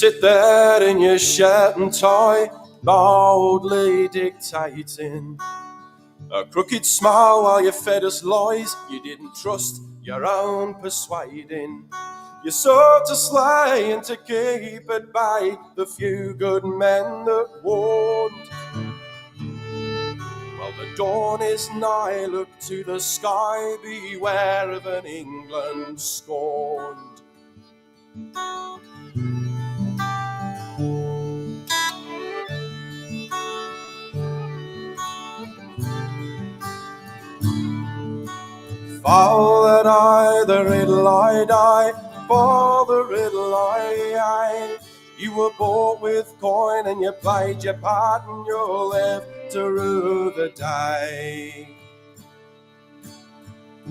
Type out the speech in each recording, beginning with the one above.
sit there in your shirt and tie, boldly dictating. A crooked smile while you fed us lies. You didn't trust your own persuading. You sought to slay and to keep at bay the few good men that warned. Well, the dawn is nigh, look to the sky, beware of an England scorned. Father, I, the riddle I die, for the riddle I. You were bought with coin and you played your part and you're left to rue the day.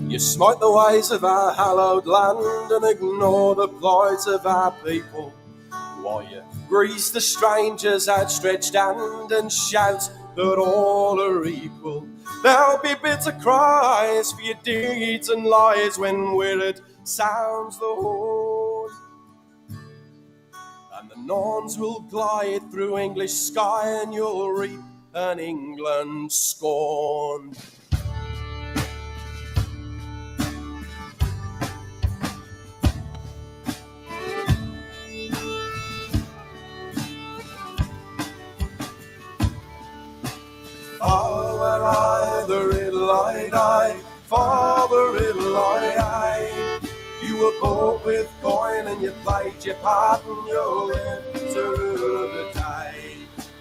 You smite the ways of our hallowed land and ignore the plight of our people, while you grease the stranger's outstretched hand and shout that all are equal. There'll be bitter cries for your deeds and lies when Wirral sounds the horn. And the Norns will glide through English sky and you'll reap an England scorned. Father, I, the riddle I die, for the riddle I. You were bought with coin and you played your part and you'll live to rue the day.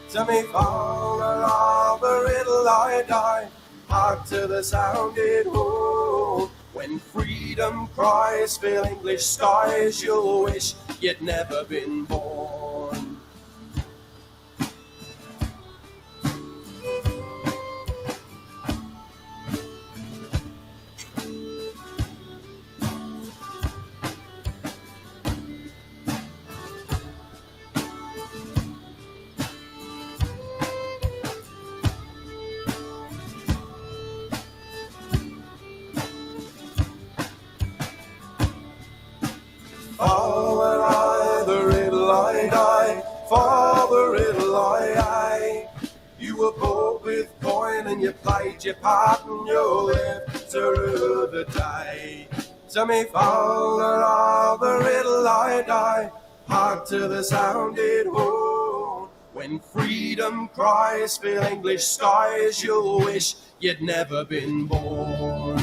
To me, Father, of the riddle I die, hark to the sounded horn. When freedom cries fill English skies, you'll wish you'd never been born. Father, I, the riddle I die, for the riddle I. You were bought with coin and you played your part and you'll live to rue the day. To me, Father, of the riddle I die, hark to the sounded horn. When freedom cries fill English skies, you'll wish you'd never been born.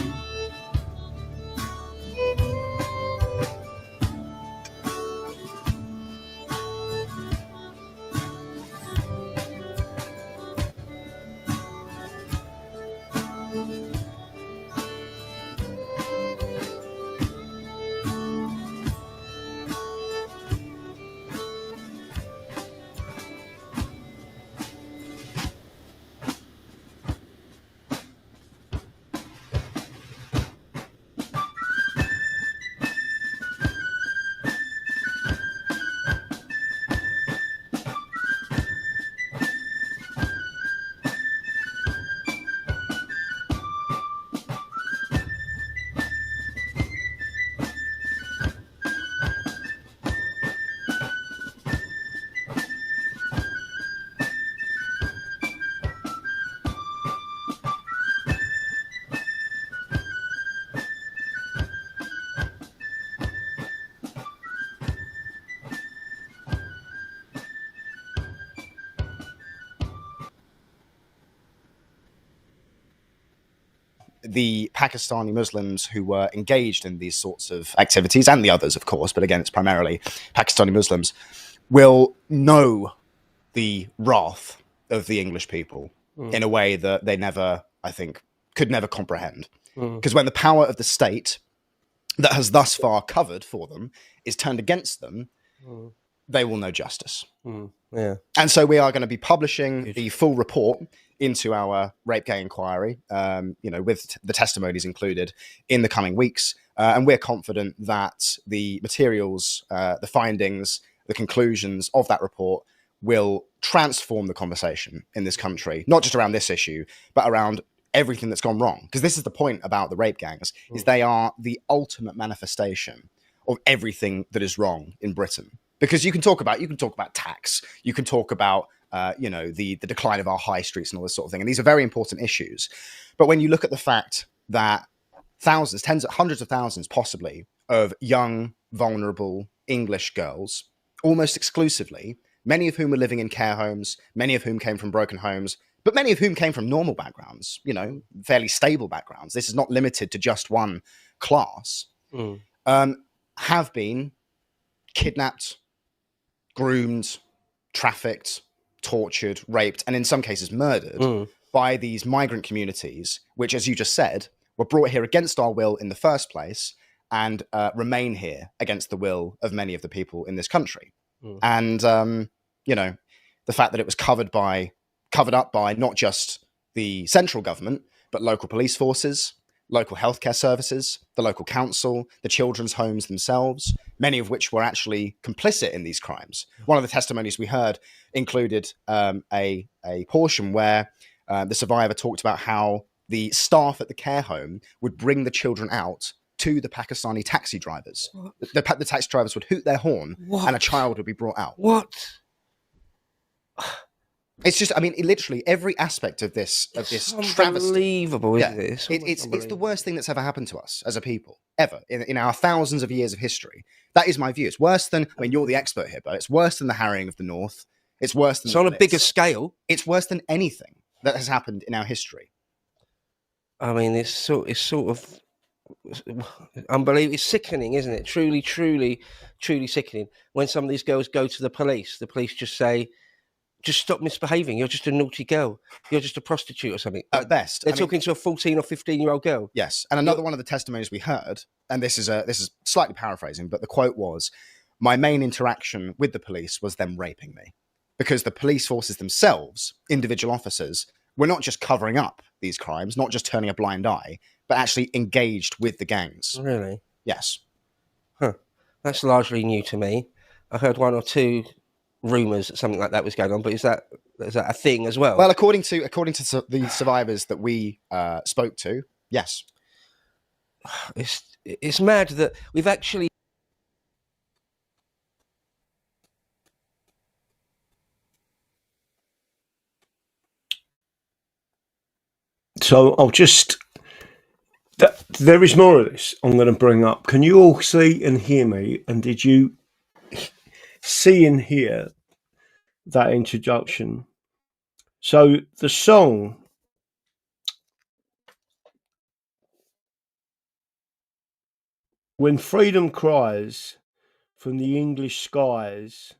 The Pakistani Muslims who were engaged in these sorts of activities, and the others, of course, but again, it's primarily Pakistani Muslims, will know the wrath of the English people in a way that they never, I think, could never comprehend. Because when the power of the state that has thus far covered for them is turned against them, they will know justice. Yeah. And so we are going to be publishing the full report into our rape gay inquiry, with the testimonies included in the coming weeks. And we're confident that the materials, the findings, the conclusions of that report will transform the conversation in this country, not just around this issue, but around everything that's gone wrong. Because this is the point about the rape gangs, is they are the ultimate manifestation of everything that is wrong in Britain. Because you can talk about tax, you can talk about the decline of our high streets and all this sort of thing, and these are very important issues. But when you look at the fact that thousands, hundreds of thousands, possibly, of young, vulnerable English girls, almost exclusively, many of whom were living in care homes, many of whom came from broken homes, but many of whom came from normal backgrounds, fairly stable backgrounds. This is not limited to just one class, have been kidnapped, groomed, trafficked, tortured, raped, and in some cases murdered by these migrant communities, which, as you just said, were brought here against our will in the first place and remain here against the will of many of the people in this country. And, the fact that it was covered up by not just the central government, but local police forces, local healthcare services, the local council, the children's homes themselves, many of which were actually complicit in these crimes. One of the testimonies we heard included a portion where the survivor talked about how the staff at the care home would bring the children out to the Pakistani taxi drivers. The taxi drivers would hoot their horn, and a child would be brought out. What? It's just, literally every aspect of this travesty. Unbelievable, isn't it? It's the worst thing that's ever happened to us as a people, ever, in our thousands of years of history. That is my view. It's worse than, you're the expert here, but it's worse than the harrying of the North. It's worse than... It's on a bigger scale. It's worse than anything that has happened in our history. It's sort of unbelievable. It's sickening, isn't it? Truly, truly, truly sickening. When some of these girls go to the police just say, just stop misbehaving. You're just a naughty girl. You're just a prostitute or something. At best. They're talking to a 14 or 15-year-old girl. Yes. And another one of the testimonies we heard, and this is slightly paraphrasing, but the quote was, "My main interaction with the police was them raping me." Because the police forces themselves, individual officers, were not just covering up these crimes, not just turning a blind eye, but actually engaged with the gangs. Really? Yes. Huh. That's largely new to me. I heard one or two rumours that something like that was going on, but is that a thing as well? Well, according to the survivors that we spoke to, yes. It's mad that we've actually... So I'll just... There is more of this I'm going to bring up. Can you all see and hear me? And did you see and hear that introduction? So the song... When freedom cries from the English skies,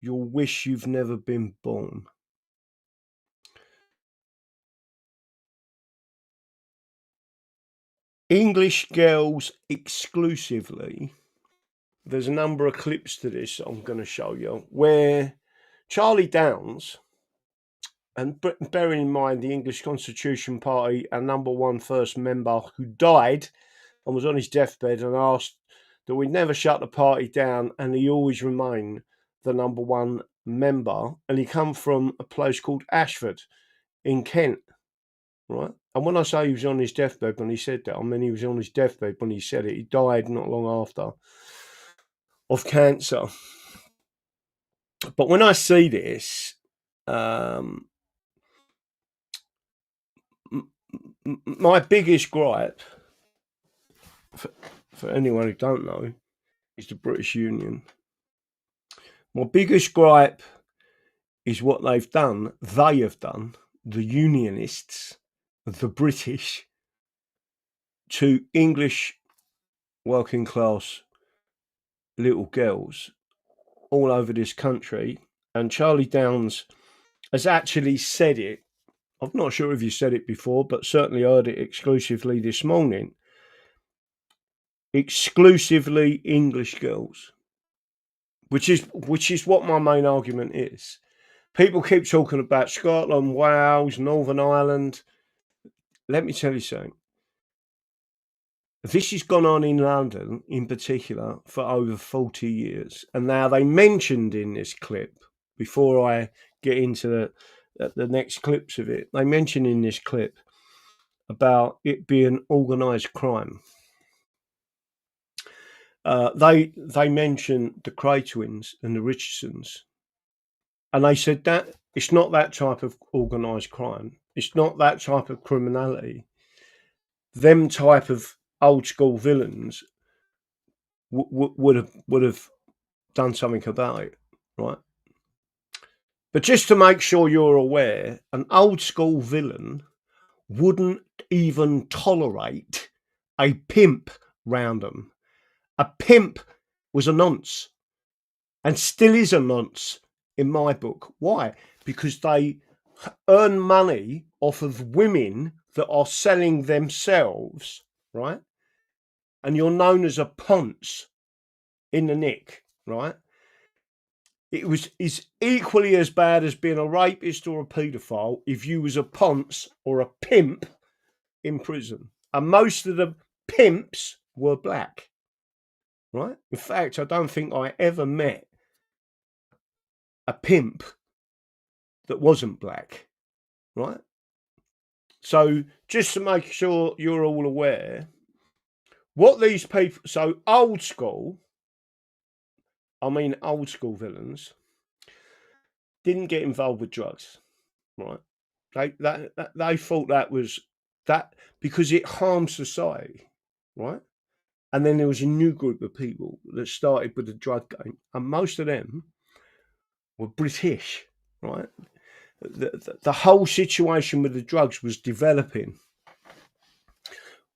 you'll wish you've never been born. English girls exclusively. There's a number of clips to this I'm going to show you where Charlie Downs, and bearing in mind the English Constitution Party, our number one first member who died and was on his deathbed and asked that we never shut the party down, and he always remained the number one member. And he come from a place called Ashford in Kent, right? And when I say he was on his deathbed when he said that, I mean he was on his deathbed when he said it. He died not long after of cancer. But when I see this, my biggest gripe, for anyone who don't know, is the British Union. My biggest gripe is what they've done. They have done, the Unionists, the British, to English working class little girls all over this country. And Charlie Downs has actually said it. I'm not sure if you said it before, but certainly heard it exclusively this morning. Exclusively English girls, which is what my main argument is. People keep talking about Scotland, Wales, Northern Ireland. Let me tell you something. This has gone on in London, in particular, for over 40 years. And now they mentioned in this clip, before I get into the next clips of it, they mentioned in this clip about it being organised crime. they mentioned the Cray twins and the Richardsons, and they said that it's not that type of organised crime. It's not that type of criminality. Them type of old school villains would have done something about it, right? But just to make sure you're aware, an old school villain wouldn't even tolerate a pimp round them. A pimp was a nonce, and still is a nonce in my book. Why? Because they earn money off of women that are selling themselves, right? And you're known as a ponce in the nick, right? Is equally as bad as being a rapist or a paedophile if you was a ponce or a pimp in prison. And most of the pimps were black, right? In fact, I don't think I ever met a pimp that wasn't black, right? So just to make sure you're all aware, what these people, so old school villains didn't get involved with drugs, right? They thought that was that because it harmed society, right? And then there was a new group of people that started with the drug game, and most of them were British, right? The whole situation with the drugs was developing.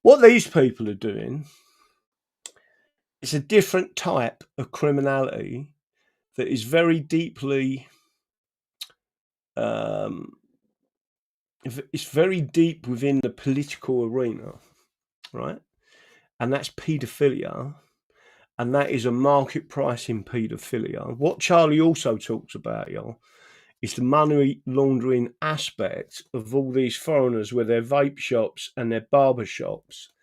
What these people are doing is a different type of criminality that is very deeply, it's very deep within the political arena, right? And that's paedophilia, and that is a market price in paedophilia. What Charlie also talks about, y'all, is the money laundering aspect of all these foreigners with their vape shops and their barber shops,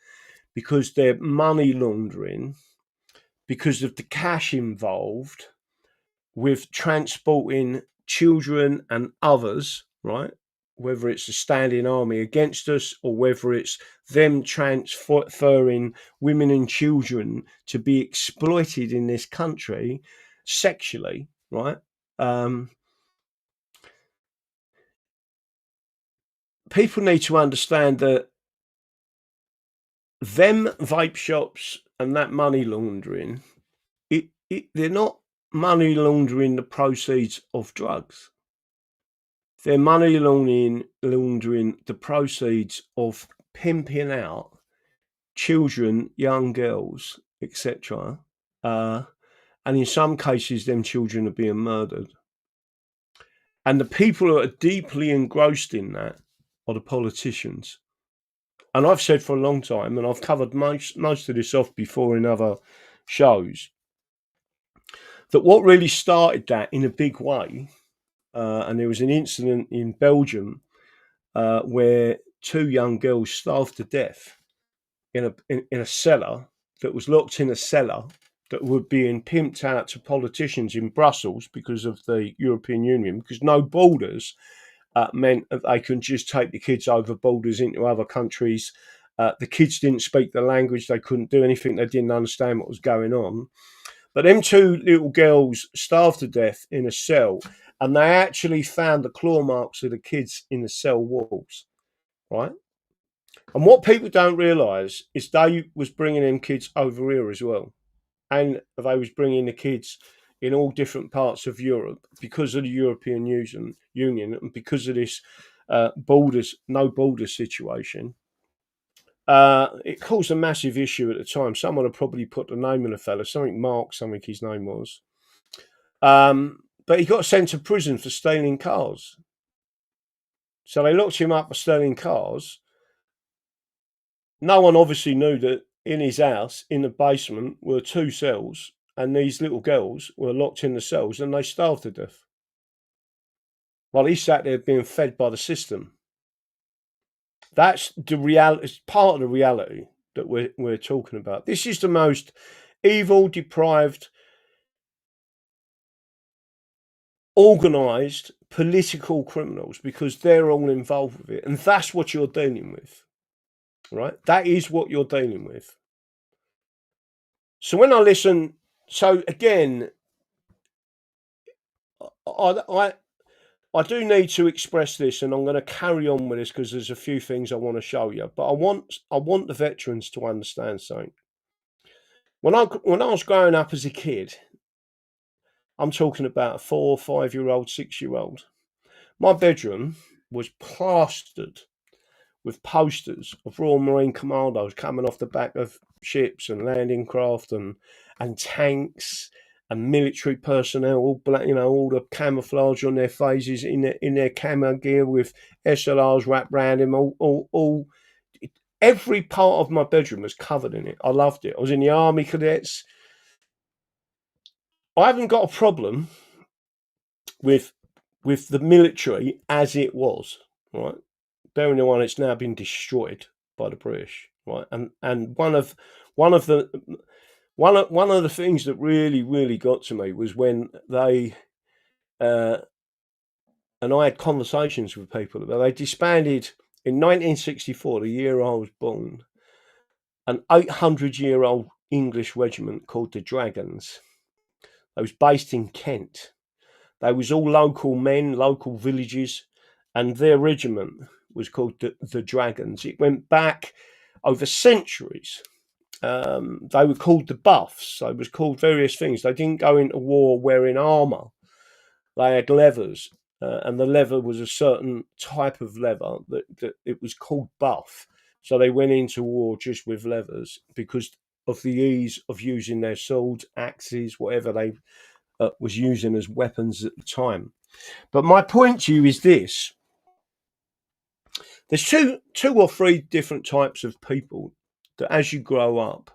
because they're money laundering because of the cash involved with transporting children and others, right? Whether it's a standing army against us or whether it's them transferring women and children to be exploited in this country sexually, right? People need to understand that them vape shops and that money laundering, they're not money laundering the proceeds of drugs. They're money laundering the proceeds of pimping out children, young girls, etc. And in some cases, them children are being murdered. And the people who are deeply engrossed in that are the politicians. And I've said for a long time, and I've covered most of this off before in other shows, that what really started that in a big way, and there was an incident in Belgium where 2 young girls starved to death in a cellar that was locked in a cellar that were being pimped out to politicians in Brussels because of the European Union, because no borders meant that they could just take the kids over borders into other countries. The kids didn't speak the language. They couldn't do anything. They didn't understand what was going on. But them 2 little girls starved to death in a cell, and they actually found the claw marks of the kids in the cell walls, right? And what people don't realise is they was bringing them kids over here as well. And they was bringing the kids in all different parts of Europe because of the European Union and because of this no borders situation. It caused a massive issue at the time. Someone had probably put the name of the fella, Mark, something his name was. But he got sent to prison for stealing cars. So they locked him up for stealing cars. No one obviously knew that in his house, in the basement, were 2 cells, and these little girls were locked in the cells, and they starved to death. While he sat there being fed by the system. That's the reality. It's part of the reality that we're talking about. This is the most evil, deprived, organised political criminals, because they're all involved with it, and that's what you're dealing with, right? That is what you're dealing with. So when I listen, so again, I do need to express this, and I'm going to carry on with this because there's a few things I want to show you. But I want the veterans to understand something. When I was growing up as a kid, I'm talking about a 4 or 5 year old, 6-year-old. My bedroom was plastered with posters of Royal Marine Commandos coming off the back of ships and landing craft and tanks and military personnel, all black, all the camouflage on their faces in their camo gear with SLRs wrapped around them. All every part of my bedroom was covered in it. I loved it. I was in the Army Cadets. I haven't got a problem with the military as it was, right? Bearing in mind it's now been destroyed by the British, right? And one of the things that really got to me was when they and I had conversations with people that they disbanded in 1964, the year I was born, an 800-year-old English regiment called the Dragons. They was based in Kent. They was all local men, local villages, and their regiment was called the Dragons. It went back over centuries. They were called the Buffs. They was called various things. They didn't go into war wearing armour. They had leathers, and the leather was a certain type of leather that it was called buff. So they went into war just with leathers because of the ease of using their swords, axes, whatever they was using as weapons at the time. But my point to you is this. There's two or three different types of people that as you grow up,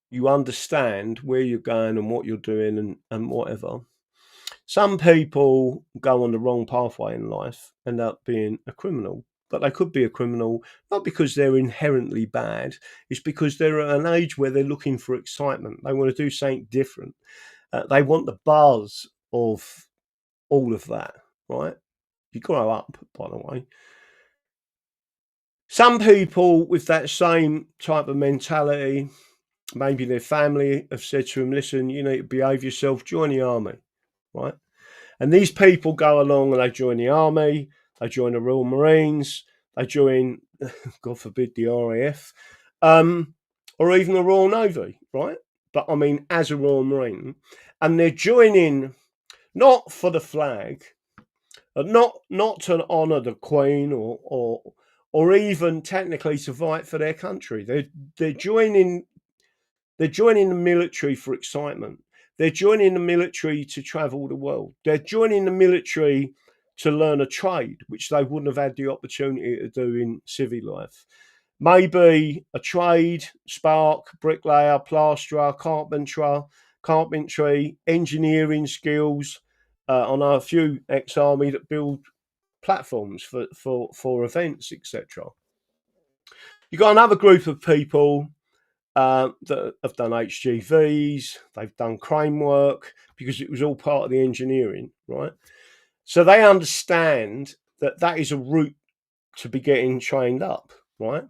you understand where you're going and what you're doing and whatever. Some people go on the wrong pathway in life, end up being a criminal. But they could be a criminal, not because they're inherently bad. It's because they're at an age where they're looking for excitement. They want to do something different. They want the buzz of all of that, right? You grow up, by the way. Some people with that same type of mentality, maybe their family have said to them, listen, you need to behave yourself, join the army, right? And these people go along and they join the army, they join the Royal Marines, they join, God forbid, the RAF, or even the Royal Navy, right? But I mean, as a Royal Marine, and they're joining not for the flag, not to honour the Queen or even technically to fight for their country. They're joining the military for excitement. They're joining the military to travel the world. They're joining the military to learn a trade, which they wouldn't have had the opportunity to do in civil life. Maybe a trade, spark, bricklayer, plasterer, carpentry, engineering skills. I know a few ex-army that build platforms for events, etc. You've got another group of people that have done HGVs, they've done crane work, because it was all part of the engineering, right? So they understand that is a route to be getting trained up, right?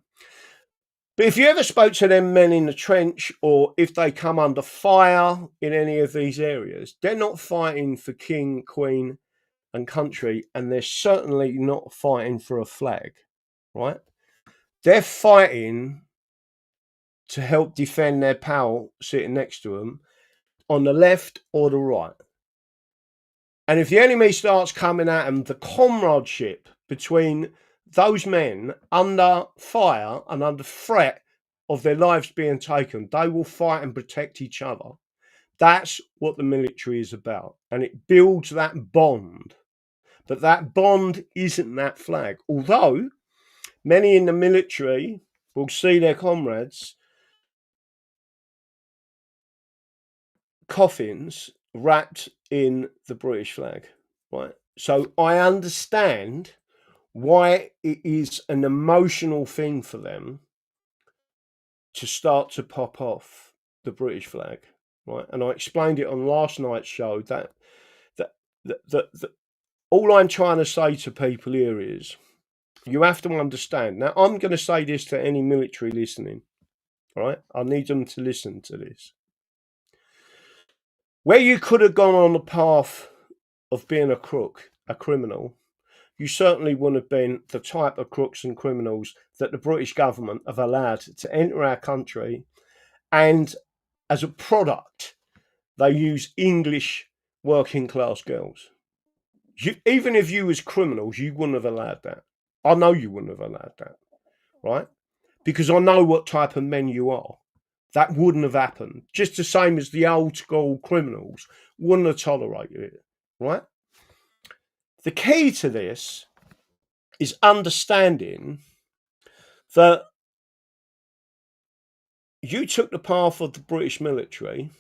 But if you ever spoke to them men in the trench, or if they come under fire in any of these areas, they're not fighting for king, queen, and country, and they're certainly not fighting for a flag, right? They're fighting to help defend their pal sitting next to them on the left or the right. And if the enemy starts coming at them, the comradeship between those men under fire and under threat of their lives being taken, they will fight and protect each other. That's what the military is about. And it builds that bond. But that bond isn't that flag. Although many in the military will see their comrades' coffins wrapped in the British flag, right? So I understand why it is an emotional thing for them to start to pop off the British flag, right? And I explained it on last night's show that all I'm trying to say to people here is you have to understand. Now, I'm going to say this to any military listening, right? I need them to listen to this. Where you could have gone on the path of being a crook, a criminal, you certainly wouldn't have been the type of crooks and criminals that the British government have allowed to enter our country. And as a product, they use English working class girls. Even if you was criminals, you wouldn't have allowed that. I know you wouldn't have allowed that, right? Because I know what type of men you are. That wouldn't have happened. Just the same as the old school criminals wouldn't have tolerated it, right? The key to this is understanding that you took the path of the British military.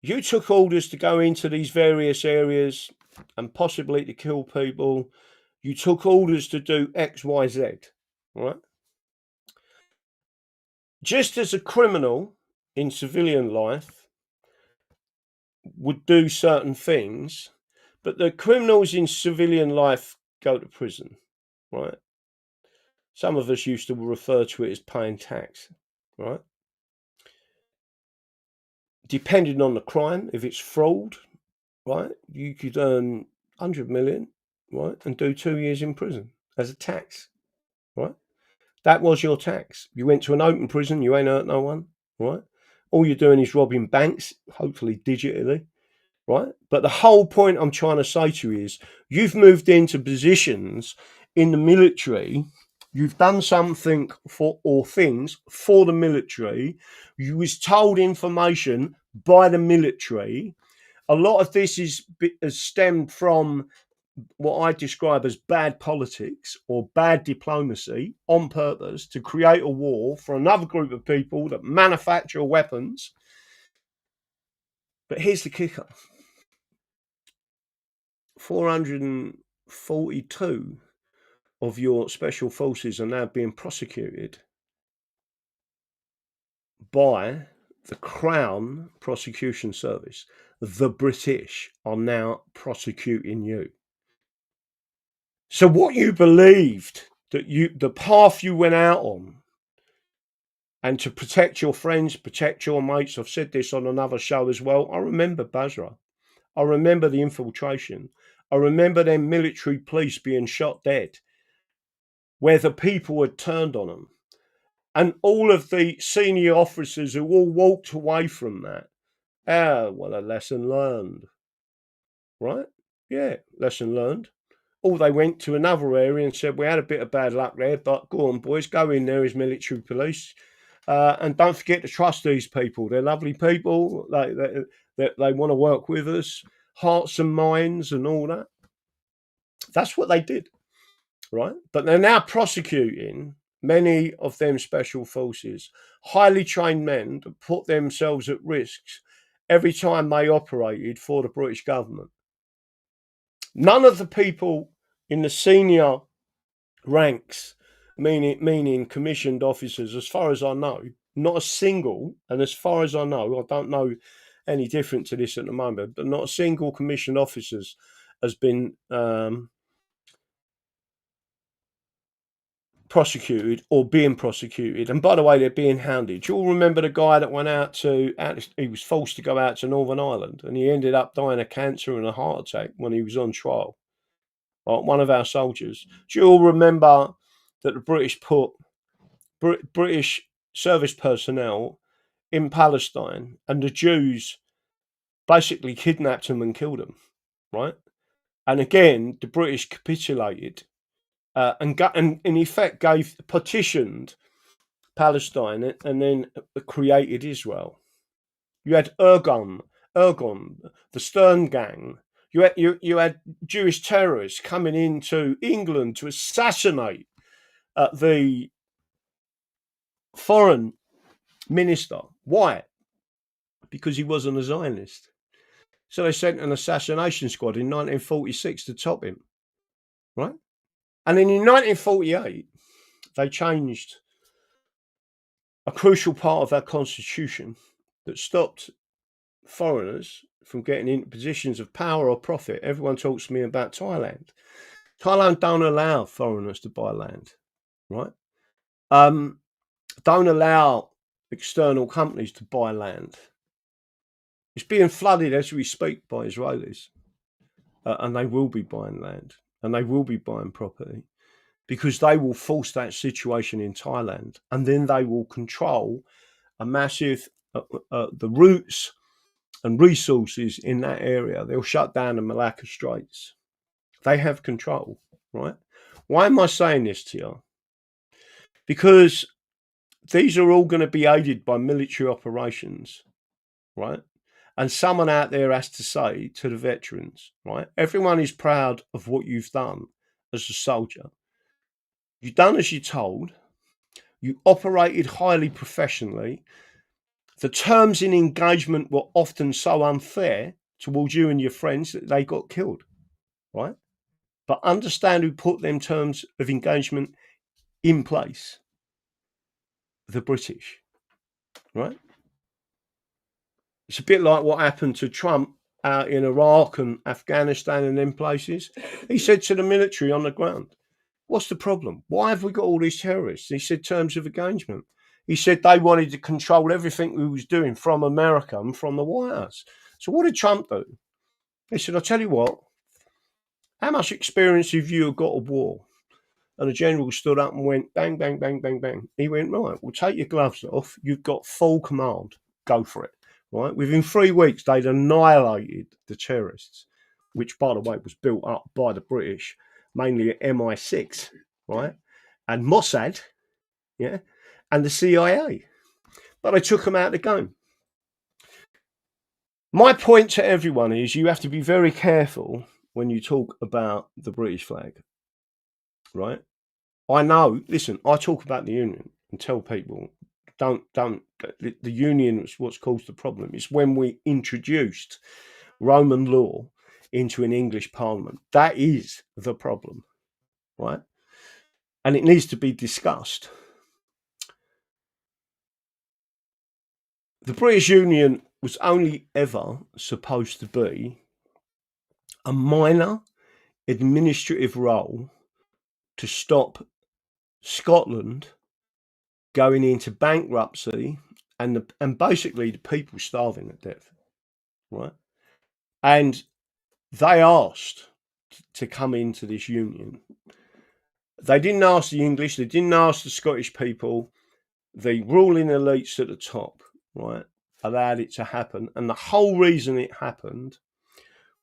You took orders to go into these various areas and possibly to kill people. You took orders to do X, Y, Z, right? Just as a criminal in civilian life would do certain things, but the criminals in civilian life go to prison, right? Some of us used to refer to it as paying tax, right? Depending on the crime, if it's fraud, right, you could earn 100 million, right, and do 2 years in prison as a tax, right? That was your tax. You went to an open prison, you ain't hurt no one, right? All you're doing is robbing banks, hopefully digitally, right? But the whole point I'm trying to say to you is you've moved into positions in the military. You've done something things for the military. You was told information by the military. A lot of this has stemmed from what I describe as bad politics or bad diplomacy on purpose to create a war for another group of people that manufacture weapons. But here's the kicker. 442 of your special forces are now being prosecuted by the Crown Prosecution Service. The British are now prosecuting you. So what you believed, that the path you went out on, and to protect your friends, protect your mates, I've said this on another show as well. I remember Basra. I remember the infiltration. I remember them military police being shot dead, where the people had turned on them. And all of the senior officers who all walked away from that, well, a lesson learned. Right? Yeah, lesson learned. Or they went to another area and said, we had a bit of bad luck there, but go on, boys, go in there as military police. And don't forget to trust these people. They're lovely people. They want to work with us, hearts and minds and all that. That's what they did, right? But they're now prosecuting many of them special forces, highly trained men that put themselves at risk every time they operated for the British government. None of the people in the senior ranks, meaning commissioned officers, as far as I know, not a single, and as far as I know, I don't know any different to this at the moment, but not a single commissioned officers has been prosecuted or being prosecuted. And by the way, they're being hounded. Do you all remember the guy that went he was forced to go out to Northern Ireland and he ended up dying of cancer and a heart attack when he was on trial? One of our soldiers. Do you all remember that the British put British service personnel in Palestine and the Jews basically kidnapped them and killed them, right? And again, the British capitulated and in effect partitioned Palestine and then created Israel. You had Ergon, the Stern Gang. You had Jewish terrorists coming into England to assassinate the foreign minister. Why? Because he wasn't a Zionist. So they sent an assassination squad in 1946 to top him, right? And then in 1948, they changed a crucial part of our constitution that stopped foreigners from getting into positions of power or profit. Everyone talks to me about Thailand. Thailand don't allow foreigners to buy land, right? Don't allow external companies to buy land. It's being flooded as we speak by Israelis. And they will be buying land and they will be buying property because they will force that situation in Thailand, and then they will control a massive, the routes and resources in that area. They'll shut down the Malacca Straits. They have control, right? Why am I saying this to you? Because these are all going to be aided by military operations, right? And someone out there has to say to the veterans, right? Everyone is proud of what you've done as a soldier. You've done as you're told. You operated highly professionally. The terms in engagement were often so unfair towards you and your friends that they got killed, right? But understand who put them terms of engagement in place. The British, right? It's a bit like what happened to Trump out in Iraq and Afghanistan and them places. He said to the military on the ground, what's the problem? Why have we got all these terrorists? He said terms of engagement. He said they wanted to control everything we was doing from America and from the White House. So what did Trump do? He said, I'll tell you what, how much experience have you got of war? And the general stood up and went, bang, bang, bang, bang, bang. He went, right, well, take your gloves off. You've got full command. Go for it. Right? Within 3 weeks, they'd annihilated the terrorists, which, by the way, was built up by the British, mainly at MI6, right? And Mossad, yeah, and the CIA. But they took them out of the game. My point to everyone is you have to be very careful when you talk about the British flag, right? I know, listen, I talk about the Union and tell people, don't, the Union is what's caused the problem. It's when we introduced Roman law into an English parliament. That is the problem, right? And it needs to be discussed. The British Union was only ever supposed to be a minor administrative role to stop Scotland going into bankruptcy and basically the people starving to death, right? And they asked to come into this union. They didn't ask the English, they didn't ask the Scottish people. The ruling elites at the top, right, allowed it to happen. And the whole reason it happened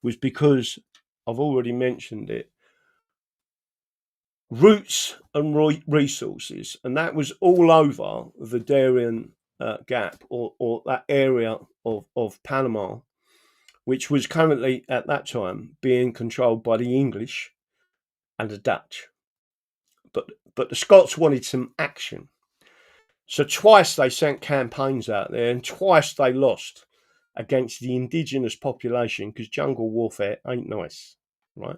was because, I've already mentioned it, routes and resources, and that was all over the Darien Gap or that area of Panama, which was currently at that time being controlled by the English and the Dutch. But the Scots wanted some action. So twice they sent campaigns out there and twice they lost against the indigenous population because jungle warfare ain't nice, right?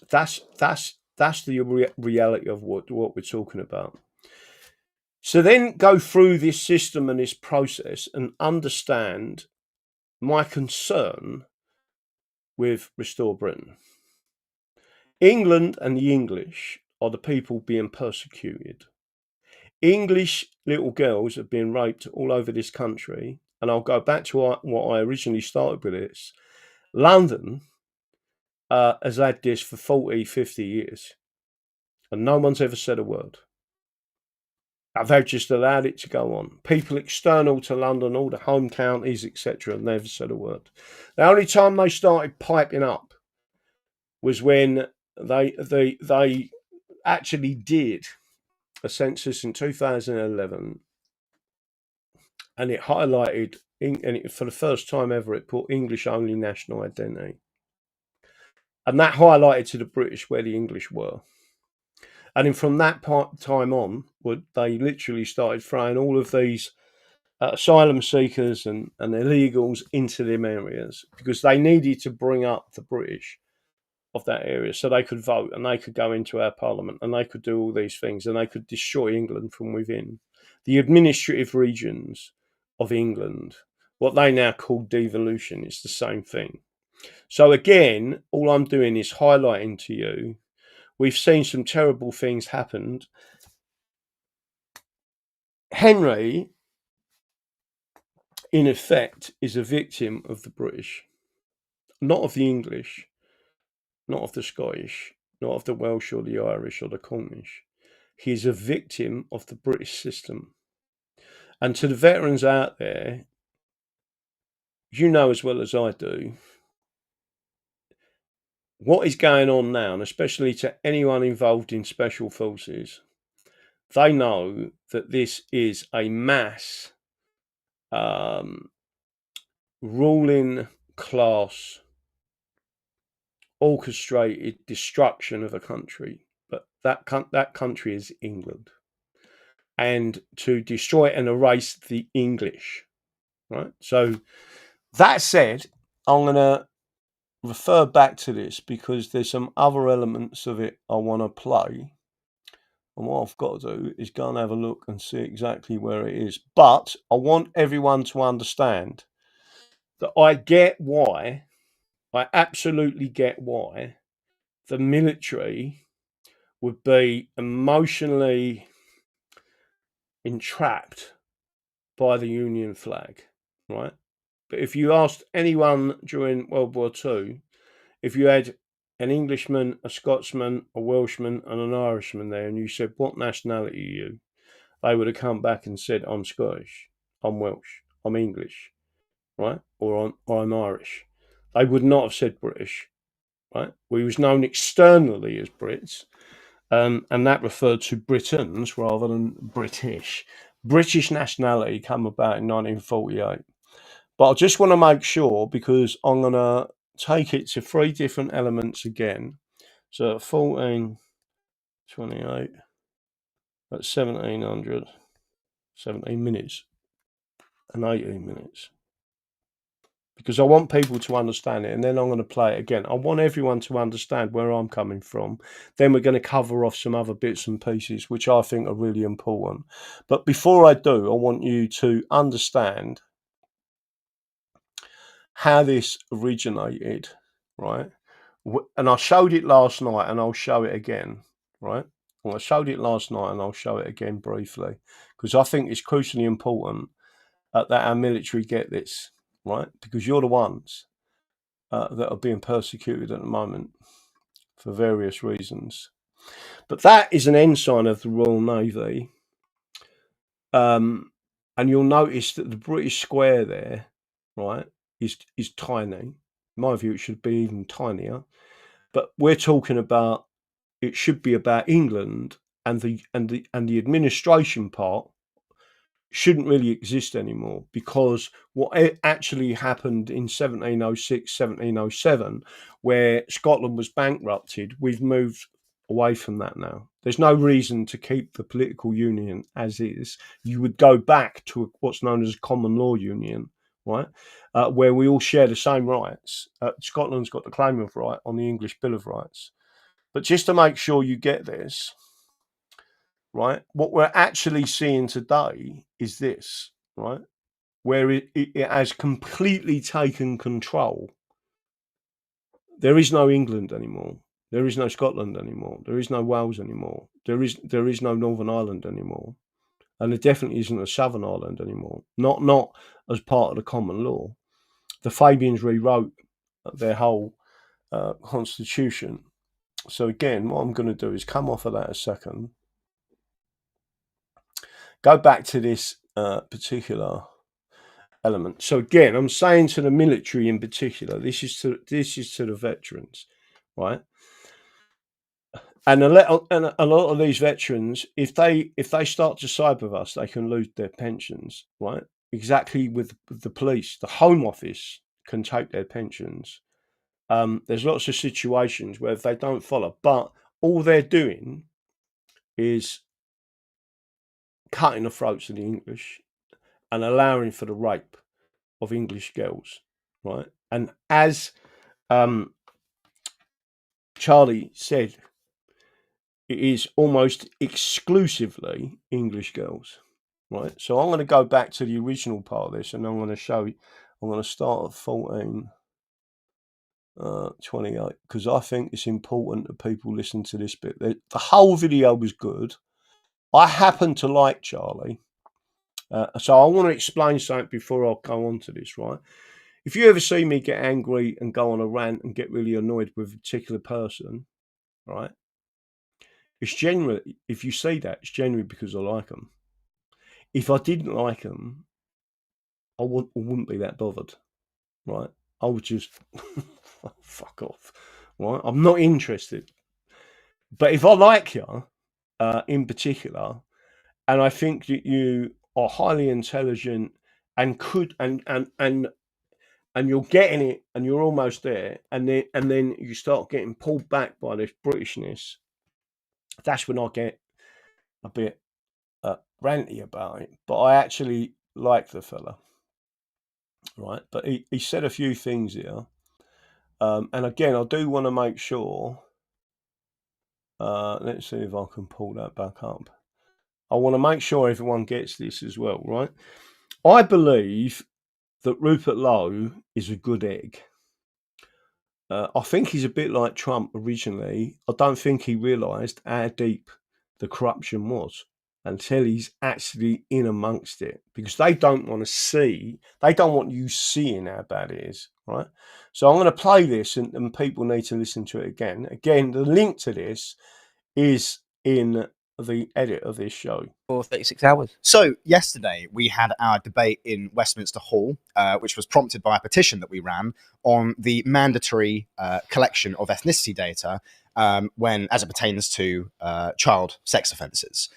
That's the reality of what we're talking about. So then go through this system and this process and understand my concern with Restore Britain. England and the English are the people being persecuted. English little girls have been raped all over this country. And I'll go back to what I originally started with this. London has had this for 40, 50 years. And no one's ever said a word. They've just allowed it to go on. People external to London, all the home counties, etc., never said a word. The only time they started piping up was when they actually did a census in 2011, and it highlighted, for the first time ever, it put English-only national identity. And that highlighted to the British where the English were. And then from that time on, they literally started throwing all of these asylum seekers and illegals into them areas because they needed to bring up the British of that area so they could vote and they could go into our parliament and they could do all these things and they could destroy England from within. The administrative regions of England, what they now call devolution, is the same thing. So again, all I'm doing is highlighting to you, we've seen some terrible things happen. Henry in effect, is a victim of the British, not of the English, not of the Scottish, not of the Welsh or the Irish or the Cornish. He is a victim of the British system. And to the veterans out there, you know as well as I do, what is going on now, and especially to anyone involved in special forces, they know that this is a mass ruling class orchestrated destruction of a country, but that country is England, and to destroy and erase the English, right? So that said, I'm going to refer back to this because there's some other elements of it I want to play, and what I've got to do is go and have a look and see exactly where it is. But I want everyone to understand that I absolutely get why the military would be emotionally entrapped by the Union flag, right? But if you asked anyone during World War II, if you had an Englishman, a Scotsman, a Welshman, and an Irishman there, and you said, "What nationality are you?" they would have come back and said, "I'm Scottish, I'm Welsh, I'm English, right? Or I'm Irish." They would not have said British, right? We was known externally as Brits, and that referred to Britons rather than British. British nationality came about in 1948. But I just want to make sure, because I'm going to take it to 3 different elements again. So 1428, that's 1700, 17 minutes and 18 minutes. Because I want people to understand it, and then I'm going to play it again. I want everyone to understand where I'm coming from. Then we're going to cover off some other bits and pieces, which I think are really important. But before I do, I want you to understand how this originated, right? And I showed it last night, and I'll show it again, right? Well, I showed it last night, and I'll show it again briefly, because I think it's crucially important that our military get this, right? Because you're the ones that are being persecuted at the moment for various reasons. But that is an ensign of the Royal Navy. And you'll notice that the British square there, right, is tiny. In my view, it should be even tinier. But we're talking about, it should be about England, and the administration part shouldn't really exist anymore, because what actually happened in 1706, 1707, where Scotland was bankrupted, we've moved away from that now. There's no reason to keep the political union as is. You would go back to what's known as a common law union, right, where we all share the same rights. Scotland's got the claim of right on the English Bill of Rights. But just to make sure you get this, right, what we're actually seeing today is this, right, where it has completely taken control. There is no England anymore. There is no Scotland anymore. There is no Wales anymore. There is no Northern Ireland anymore. And there definitely isn't a Southern Ireland anymore. Not as part of the common law. The Fabians rewrote their whole constitution. So again, what I'm going to do is come off of that a second. Go back to this particular element. So again, I'm saying to the military in particular, this is to the veterans, right? And a lot of these veterans, if they start to side with us, they can lose their pensions, right? Exactly with the police, the Home Office can take their pensions. There's lots of situations where if they don't follow, but all they're doing is cutting the throats of the English and allowing for the rape of English girls, right? And as Charlie said, it is almost exclusively English girls, right? So I'm going to go back to the original part of this, and I'm going to show you. I'm going to start at 1428, because I think it's important that people listen to this bit. The whole video was good. I happen to like Charlie. So I want to explain something before I go on to this, right? If you ever see me get angry and go on a rant and get really annoyed with a particular person, right? It's generally, if you see that, it's generally because I like them. If I didn't like them, I wouldn't be that bothered, right? I would just fuck off, right? I'm not interested. But if I like you, in particular, and I think that you are highly intelligent and could and you're getting it and you're almost there, and then you start getting pulled back by this Britishness, that's when I get a bit ranty about it. But I actually like the fella, right? But he said a few things here, and again, I do want to make sure. Let's see if I can pull that back up. I want to make sure everyone gets this as well, right? I believe that Rupert Lowe is a good egg. I think he's a bit like Trump originally. I don't think he realised how deep the corruption was until he's actually in amongst it, because they don't want to see, they don't want you seeing how bad it is, right? So I'm going to play this and people need to listen to it again. Again, the link to this is in the edit of this show. For 36 hours. So yesterday we had our debate in Westminster Hall, which was prompted by a petition that we ran on the mandatory collection of ethnicity data as it pertains to child sex offences.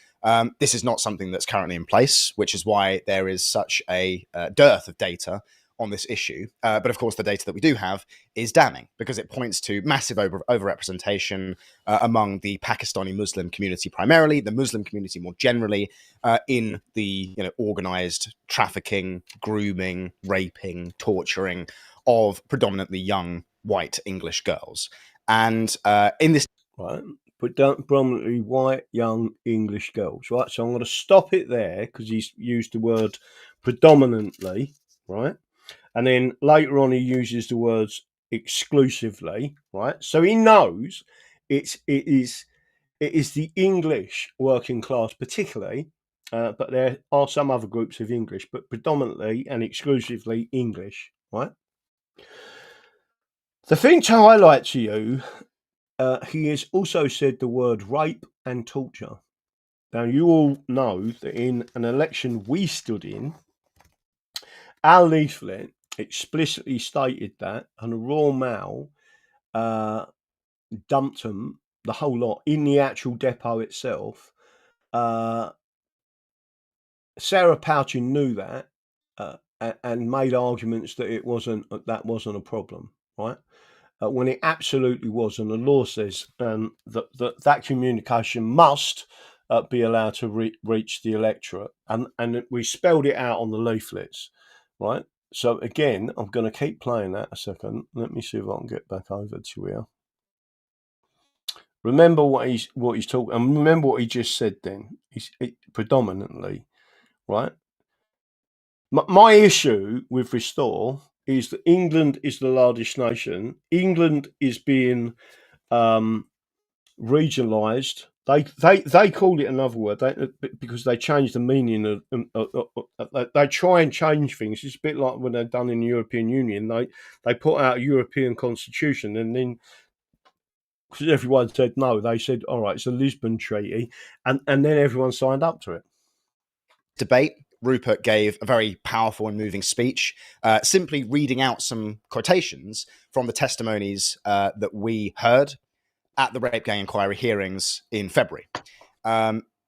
This is not something that's currently in place, which is why there is such a dearth of data on this issue. But of course, the data that we do have is damning because it points to massive overrepresentation among the Pakistani Muslim community primarily, the Muslim community more generally, in the organised trafficking, grooming, raping, torturing of predominantly young white English girls. And in this... Right, predominantly white young English girls, right? So I'm going to stop it there because he's used the word predominantly, right? And then later on, he uses the words exclusively, right? So he knows it is the English working class, particularly, but there are some other groups of English, but predominantly and exclusively English, right? The thing to highlight to you, he has also said the word rape and torture. Now, you all know that in an election we stood in, our leaflet explicitly stated that, and the Royal Mail dumped them, the whole lot, in the actual depot itself. Sarah Pouchin knew that and made arguments that that wasn't a problem, right? When it absolutely was, and the law says that communication must be allowed to reach the electorate, and we spelled it out on the leaflets, right? So again, I'm going to keep playing that a second. Let me see if I can get back over to here. Remember what he's talking, and remember what he just said. Then predominantly, right? My issue with Restore is that England is the largest nation. England is being regionalised. They called it another word because they changed the meaning of they try and change things. It's a bit like when they're done in the European Union. They put out a European constitution, and then because everyone said no, they said, all right, it's a Lisbon Treaty, and then everyone signed up to it. Debate, Rupert gave a very powerful and moving speech, simply reading out some quotations from the testimonies that we heard at the Rape Gang Inquiry hearings in February.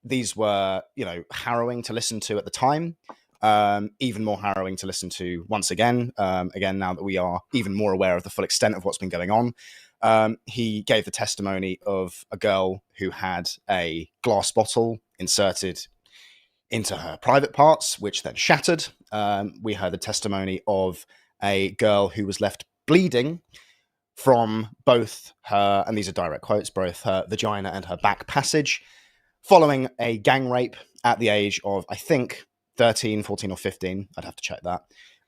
These were, harrowing to listen to at the time, even more harrowing to listen to once again, now that we are even more aware of the full extent of what's been going on. He gave the testimony of a girl who had a glass bottle inserted into her private parts, which then shattered. We heard the testimony of a girl who was left bleeding from both her, and these are direct quotes, both her vagina and her back passage, following a gang rape at the age of, I think, 13, 14 or 15. I'd have to check that.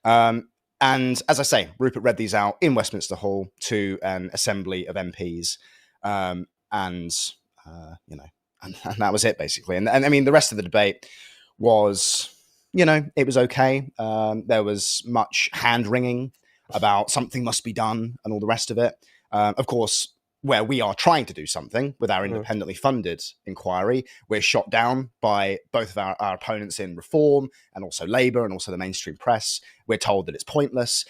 And as I say, Rupert read these out in Westminster Hall to an assembly of MPs. And that was it, basically. And I mean, the rest of the debate was, it was okay. There was much hand wringing about something must be done and all the rest of it. Of course, where we are trying to do something with our independently funded inquiry, we're shot down by both of our opponents in Reform and also Labour and also the mainstream press. We're told that it's pointless,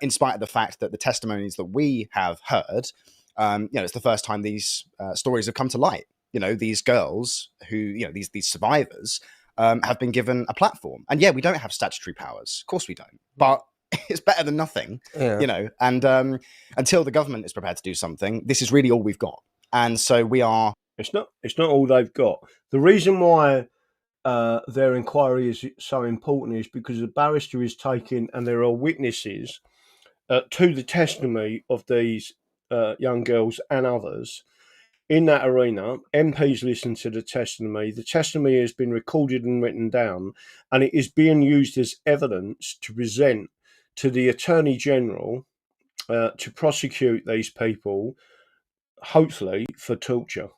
in spite of the fact that the testimonies that we have heard, it's the first time these stories have come to light. These girls who, these survivors have been given a platform. And yeah, we don't have statutory powers. Of course we don't. But it's better than nothing, and until the government is prepared to do something, this is really all we've got. And so we are... It's not all they've got. The reason why their inquiry is so important is because the barrister is taking, and there are witnesses to the testimony of these young girls and others in that arena. MPs listen to the testimony. The testimony has been recorded and written down, and it is being used as evidence to present to the Attorney General to prosecute these people, hopefully for torture,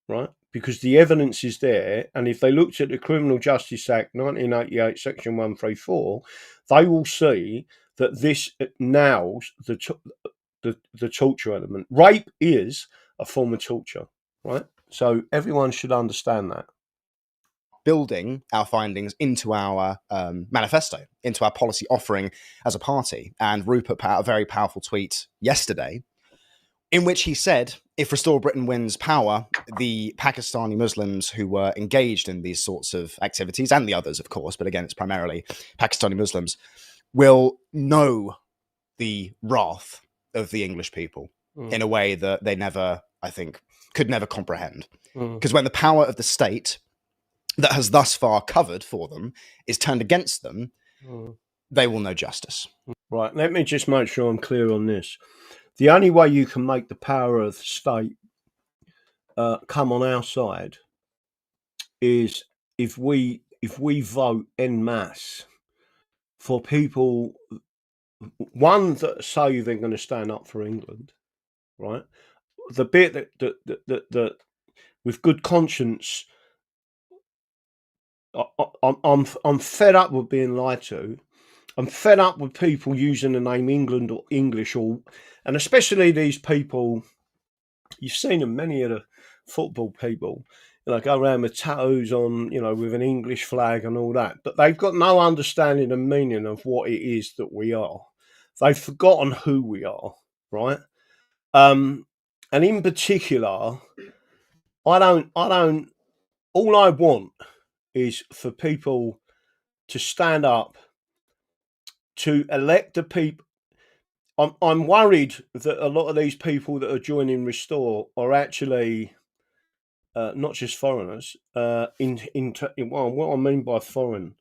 right? Because the evidence is there, and if they looked at the Criminal Justice Act 1988, Section 134, they will see that this nails the torture element. Rape is a form of torture, right? So everyone should understand that. Building our findings into our manifesto, into our policy offering as a party. And Rupert put out a very powerful tweet yesterday in which he said, if Restore Britain wins power, the Pakistani Muslims who were engaged in these sorts of activities, and the others, of course, but again, it's primarily Pakistani Muslims, will know the wrath of the English people in a way that they never, I think, could never comprehend. Because when the power of the state that has thus far covered for them is turned against them, they will know justice. Right, let me just make sure I'm clear on this. The only way you can make the power of the state come on our side is if we vote en masse for people, one, that say they're going to stand up for England, right? The bit that with good conscience, I'm fed up with being lied to. I'm fed up with people using the name England or English, and especially these people. You've seen them, many of the football people, go around with tattoos on, with an English flag and all that, but they've got no understanding and meaning of what it is that we are. They've forgotten who we are, right? And in particular, I don't. All I want is for people to stand up to elect the people. I'm worried that a lot of these people that are joining Restore are actually not just foreigners. What I mean by foreign,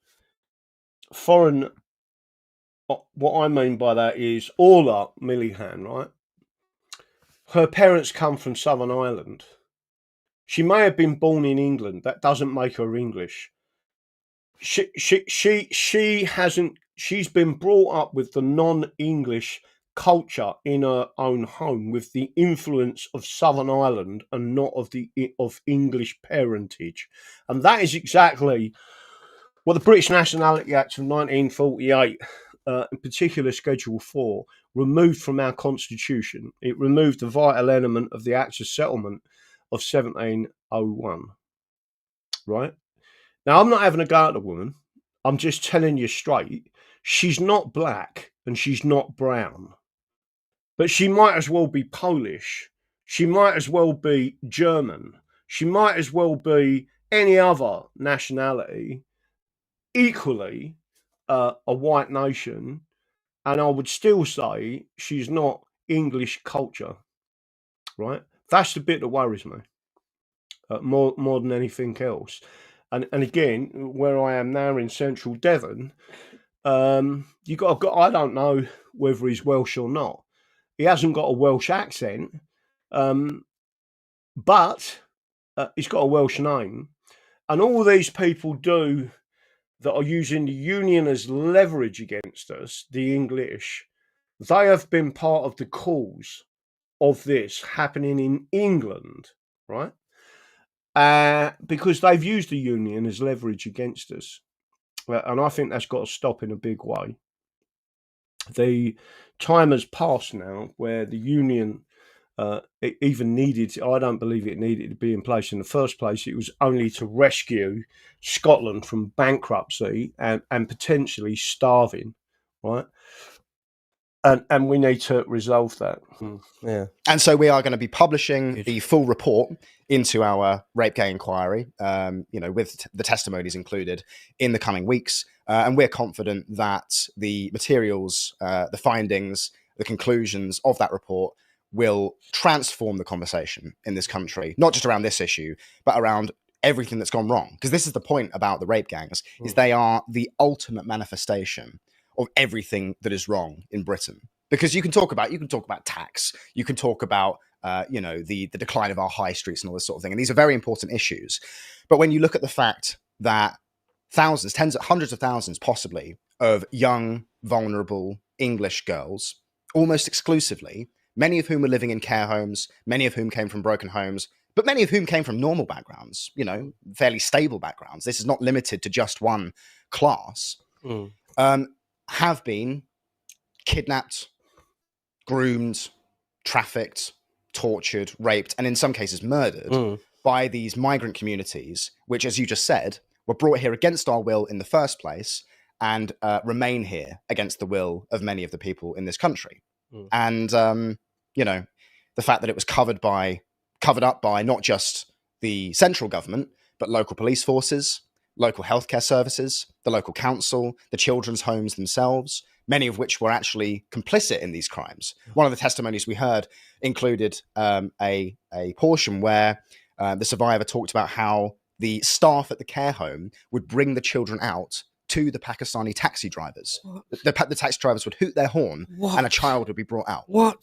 what I mean by that is Orla Millihan, right? Her parents come from Southern Ireland. She may have been born in England. That doesn't make her English. She hasn't. She's been brought up with the non-English culture in her own home, with the influence of Southern Ireland and not of English parentage, and that is exactly what the British Nationality Act of 1948, in particular Schedule 4, removed from our constitution. It removed the vital element of the Acts of Settlement of 1701. Right? Now, I'm not having a go at the woman. I'm just telling you straight. She's not black and she's not brown. But she might as well be Polish. She might as well be German. She might as well be any other nationality, equally a white nation. And I would still say she's not English culture. Right? That's the bit that worries me more than anything else. And again, where I am now in central Devon, you got I don't know whether he's Welsh or not. He hasn't got a Welsh accent, but he's got a Welsh name. And all these people do that are using the union as leverage against us, the English, they have been part of the cause of this happening in England, right? Because they've used the union as leverage against us. and I think that's got to stop in a big way. The time has passed now where the union it even needed, I don't believe it needed to be in place in the first place. It was only to rescue Scotland from bankruptcy and potentially starving, right? And we need to resolve that. Yeah. And so we are going to be publishing the full report into our rape gang inquiry, with the testimonies included in the coming weeks. And we're confident that the materials, the findings, the conclusions of that report will transform the conversation in this country, not just around this issue, but around everything that's gone wrong. Because this is the point about the rape gangs, is they are the ultimate manifestation of everything that is wrong in Britain. Because you can talk about tax, you can talk about the decline of our high streets and all this sort of thing, and these are very important issues. But when you look at the fact that thousands, hundreds of thousands, possibly, of young, vulnerable English girls, almost exclusively, many of whom were living in care homes, many of whom came from broken homes, but many of whom came from normal backgrounds, fairly stable backgrounds. This is not limited to just one class. Have been kidnapped, groomed, trafficked, tortured, raped, and in some cases murdered by these migrant communities, which, as you just said, were brought here against our will in the first place and remain here against the will of many of the people in this country. And, the fact that it was covered up by not just the central government, but local police forces, local healthcare services, the local council, the children's homes themselves, many of which were actually complicit in these crimes. One of the testimonies we heard included a portion where the survivor talked about how the staff at the care home would bring the children out to the Pakistani taxi drivers. The taxi drivers would hoot their horn and a child would be brought out. What?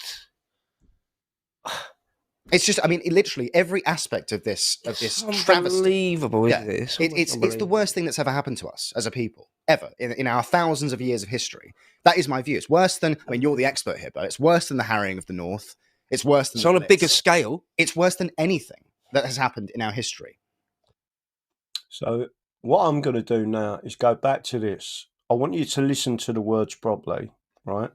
It's just, literally every aspect of this travesty. Unbelievable, isn't it? It's the worst thing that's ever happened to us as a people, ever, in our thousands of years of history. That is my view. It's worse than, you're the expert here, but it's worse than the harrying of the North. It's worse than... It's on a bigger scale. It's worse than anything that has happened in our history. So what I'm going to do now is go back to this. I want you to listen to the words properly, right?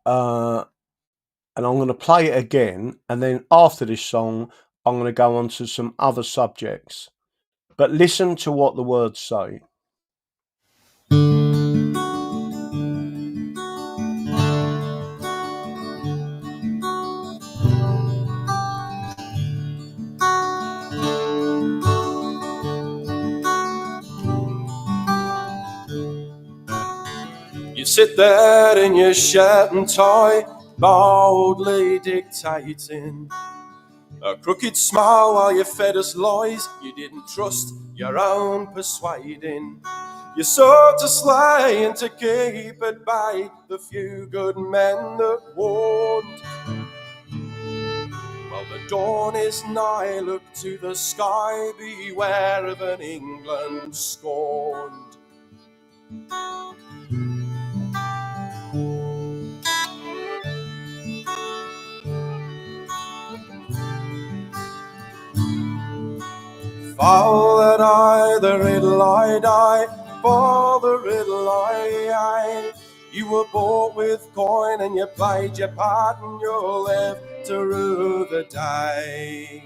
And I'm going to play it again. And then after this song, I'm going to go on to some other subjects. But listen to what the words say. You sit there in your shirt and tie, boldly dictating, a crooked smile while you fed us lies. You didn't trust your own persuading. You sought to slay and to keep at bay the few good men that warned. Well, the dawn is nigh, look to the sky, beware of an England scorned. Father, I, the riddle I die, for the riddle I. You were bought with coin and you played your part and you'll live to rue the day.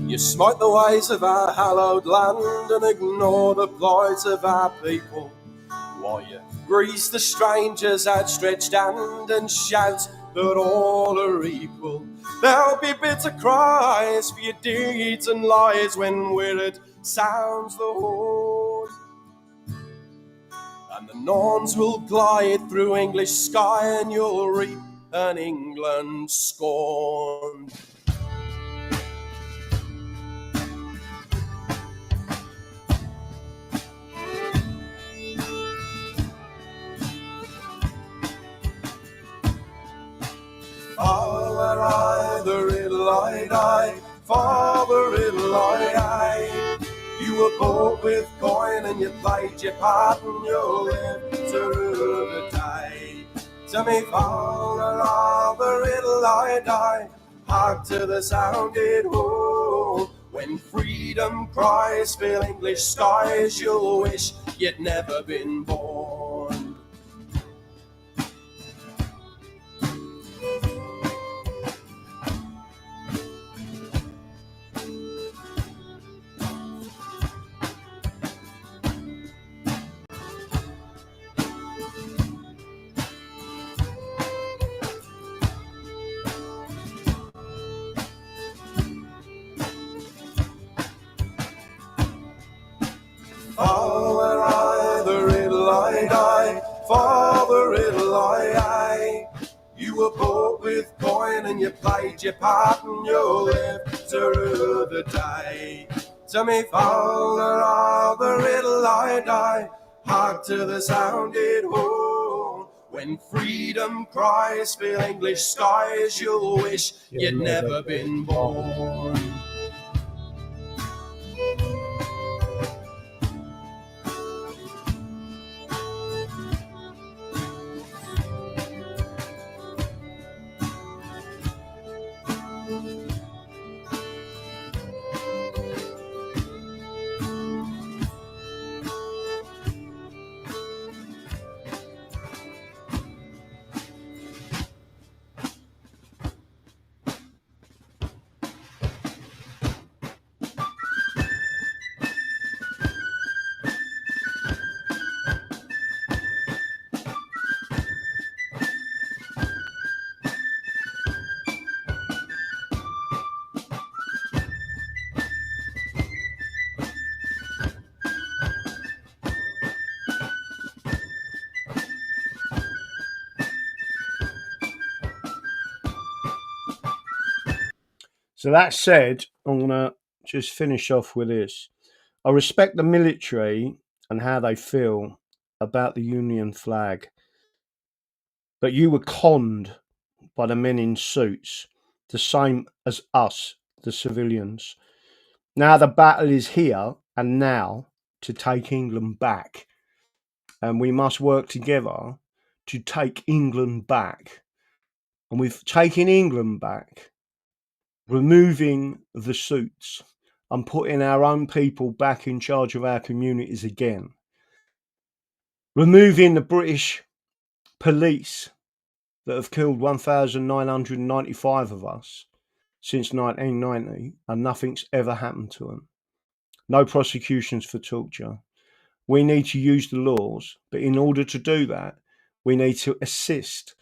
You smite the ways of our hallowed land and ignore the plight of our people, while you grease the stranger's outstretched hand and shout that all are equal. There'll be bitter cries for your deeds and lies when weird sounds the horn, and the Norns will glide through English sky and you'll reap an England scorned. Father, I, the riddle I die, Father, riddle I. You were bought with coin and you played your part and you'll live to rue the day. To me, Father, the riddle I die, hark to the sounded horn. When freedom cries fill English skies, you'll wish you'd never been born. Father, I, the riddle I die. Father, riddle I. You were bought with coin and you played your part and you'll live to rue the day. To me, Father, I, the riddle I die. Hark to the sounded horn. When freedom cries fill English skies, you'll wish you'd never been born. So that said, I'm going to just finish off with this. I respect the military and how they feel about the Union flag. But you were conned by the men in suits, the same as us, the civilians. Now the battle is here and now to take England back. And we must work together to take England back. And we've taken England back, removing the suits and putting our own people back in charge of our communities again. Removing the British police that have killed 1,995 of us since 1990, and nothing's ever happened to them. No prosecutions for torture. We need to use the laws, but in order to do that, we need to assist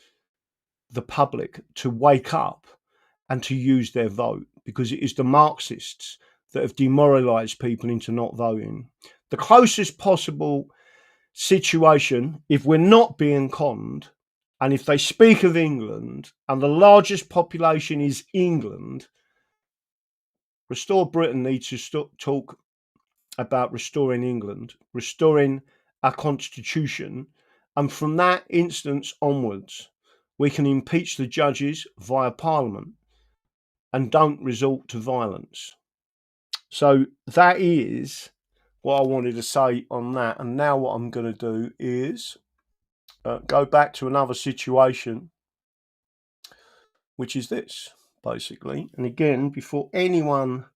the public to wake up and to use their vote, because it is the Marxists that have demoralised people into not voting. The closest possible situation, if we're not being conned, and if they speak of England, and the largest population is England, Restore Britain needs to talk about restoring England, restoring our constitution, and from that instance onwards, we can impeach the judges via Parliament and don't resort to violence. So that is what I wanted to say on that. And now what I'm going to do is go back to another situation, which is this, basically. And again, before anyone,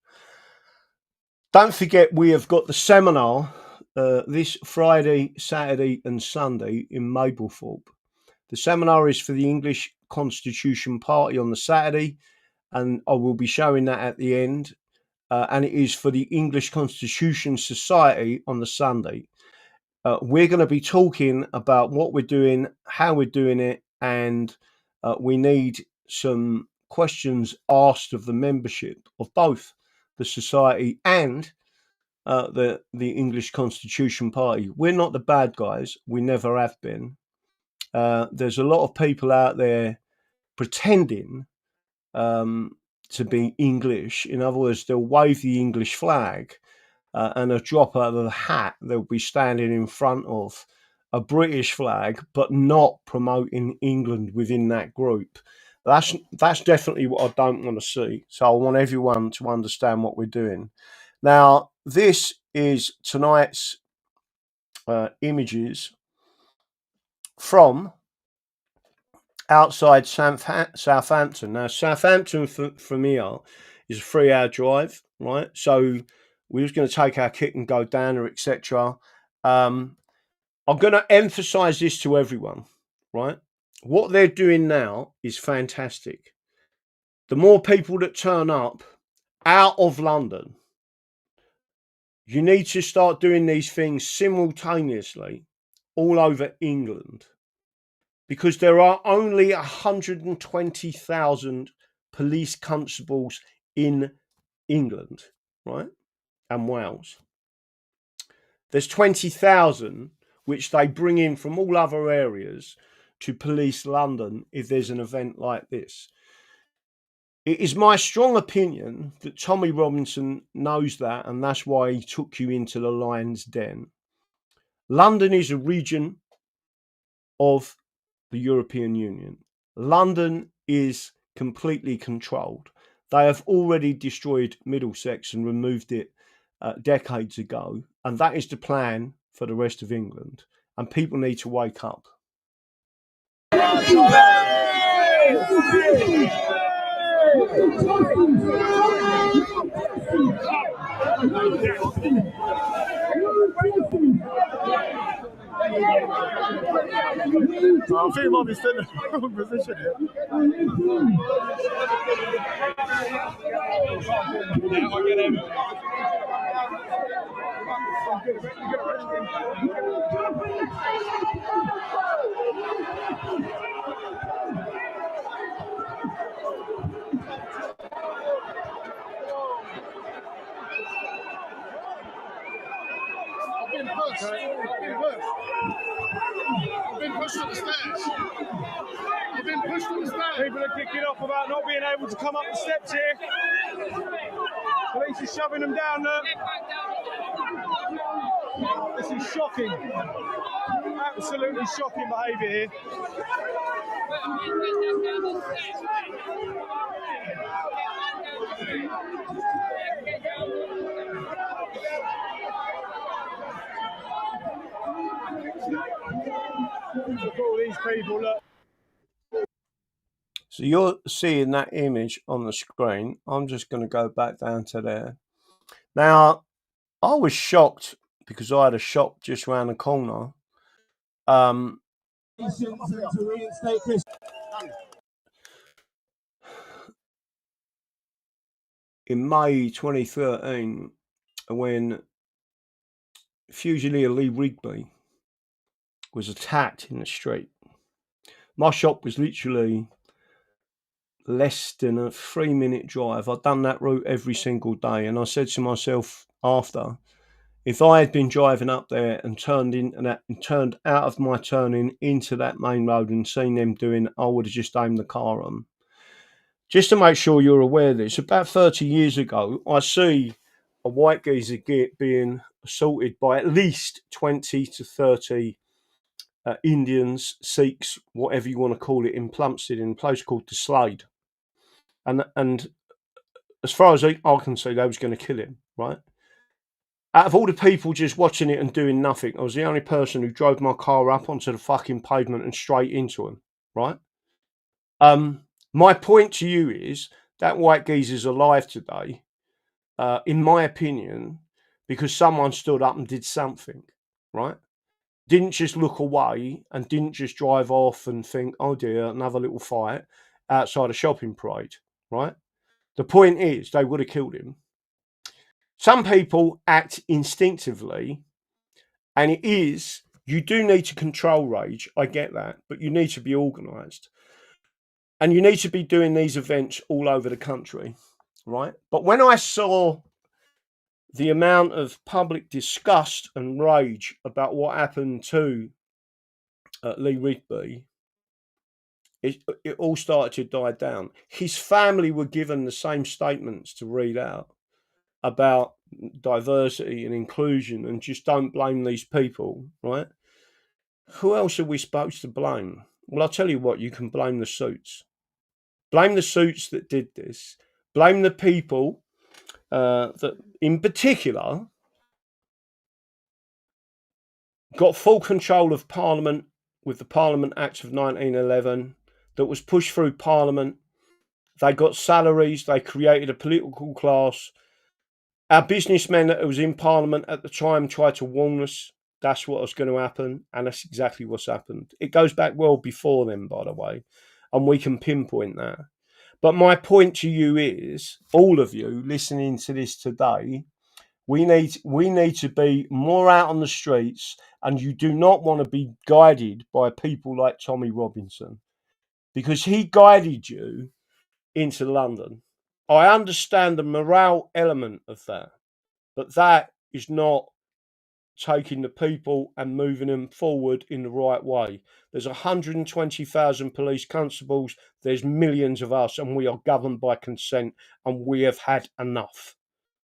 don't forget we have got the seminar this Friday, Saturday and Sunday in Mablethorpe. The seminar is for the English Constitution Party on the Saturday, and I will be showing that at the end. And it is for the English Constitution Society on the Sunday. We're going to be talking about what we're doing, how we're doing it, and we need some questions asked of the membership of both the Society and the English Constitution Party. We're not the bad guys. We never have been. There's a lot of people out there pretending to be English. In other words, they'll wave the English flag and a drop out of the hat, they'll be standing in front of a British flag, but not promoting England within that group. That's definitely what I don't want to see. So I want everyone to understand what we're doing. Now, this is tonight's images from outside Southampton. Now, Southampton from here is a 3-hour drive, right? So we was going to take our kit and go down there, etc. I'm going to emphasize this to everyone, right? What they're doing now is fantastic. The more people that turn up out of London, you need to start doing these things simultaneously all over England, because there are only 120,000 police constables in England, right? And Wales. There's 20,000 which they bring in from all other areas to police London if there's an event like this. It is my strong opinion that Tommy Robinson knows that, and that's why he took you into the lion's den. London is a region of the European Union. London is completely controlled. They have already destroyed Middlesex and removed it decades ago, and that is the plan for the rest of England, and people need to wake up. I think he might be still in the wrong position here. Yeah, I'll get him. I've been pushed. I've been pushed up the stairs. People are kicking off about not being able to come up the steps here. Police are shoving them down there. This is shocking. Absolutely shocking behaviour here. Look at all these people, look. So you're seeing that image on the screen. I'm just going to go back down to there. Now, I was shocked because I had a shop just around the corner. In May 2013, when Fusilier Lee Rigby was attacked in the street, my shop was literally less than a 3-minute drive. I'd done that route every single day, and I said to myself after, if I had been driving up there and turned out of my turning into that main road and seen them doing, I would have just aimed the car on. Just to make sure you're aware of this, about 30 years ago, I see a white geezer being assaulted by at least 20 to 30 Indians, Sikhs, whatever you want to call it, in Plumstead, in a place called the Slade. And as far as I can see, they was going to kill him, right? Out of all the people just watching it and doing nothing, I was the only person who drove my car up onto the fucking pavement and straight into him, right? My point to you is that white geezer's alive today, in my opinion, because someone stood up and did something, right? Didn't just look away and didn't just drive off and think, oh dear, another little fight outside a shopping parade, right? The point is they would have killed him. Some people act instinctively, and it is, you do need to control rage, I get that, but you need to be organised. And you need to be doing these events all over the country, right? But when I saw the amount of public disgust and rage about what happened to Lee Rigby, it all started to die down. His family were given the same statements to read out about diversity and inclusion, and just don't blame these people, right? Who else are we supposed to blame? Well, I'll tell you what, you can blame the suits. Blame the suits that did this. Blame the people that, in particular, got full control of Parliament with the Parliament Act of 1911 that was pushed through Parliament They got salaries. They created a political class. Our businessmen that was in Parliament at the time tried to warn us that's what was going to happen, and that's exactly what's happened. It goes back well before then, by the way, and we can pinpoint that. But my point to you is, all of you listening to this today, we need to be more out on the streets, and you do not want to be guided by people like Tommy Robinson, because he guided you into London. I understand the morale element of that, but that is not taking the people and moving them forward in the right way. There's 120,000 police constables, there's millions of us, and we are governed by consent, and we have had enough,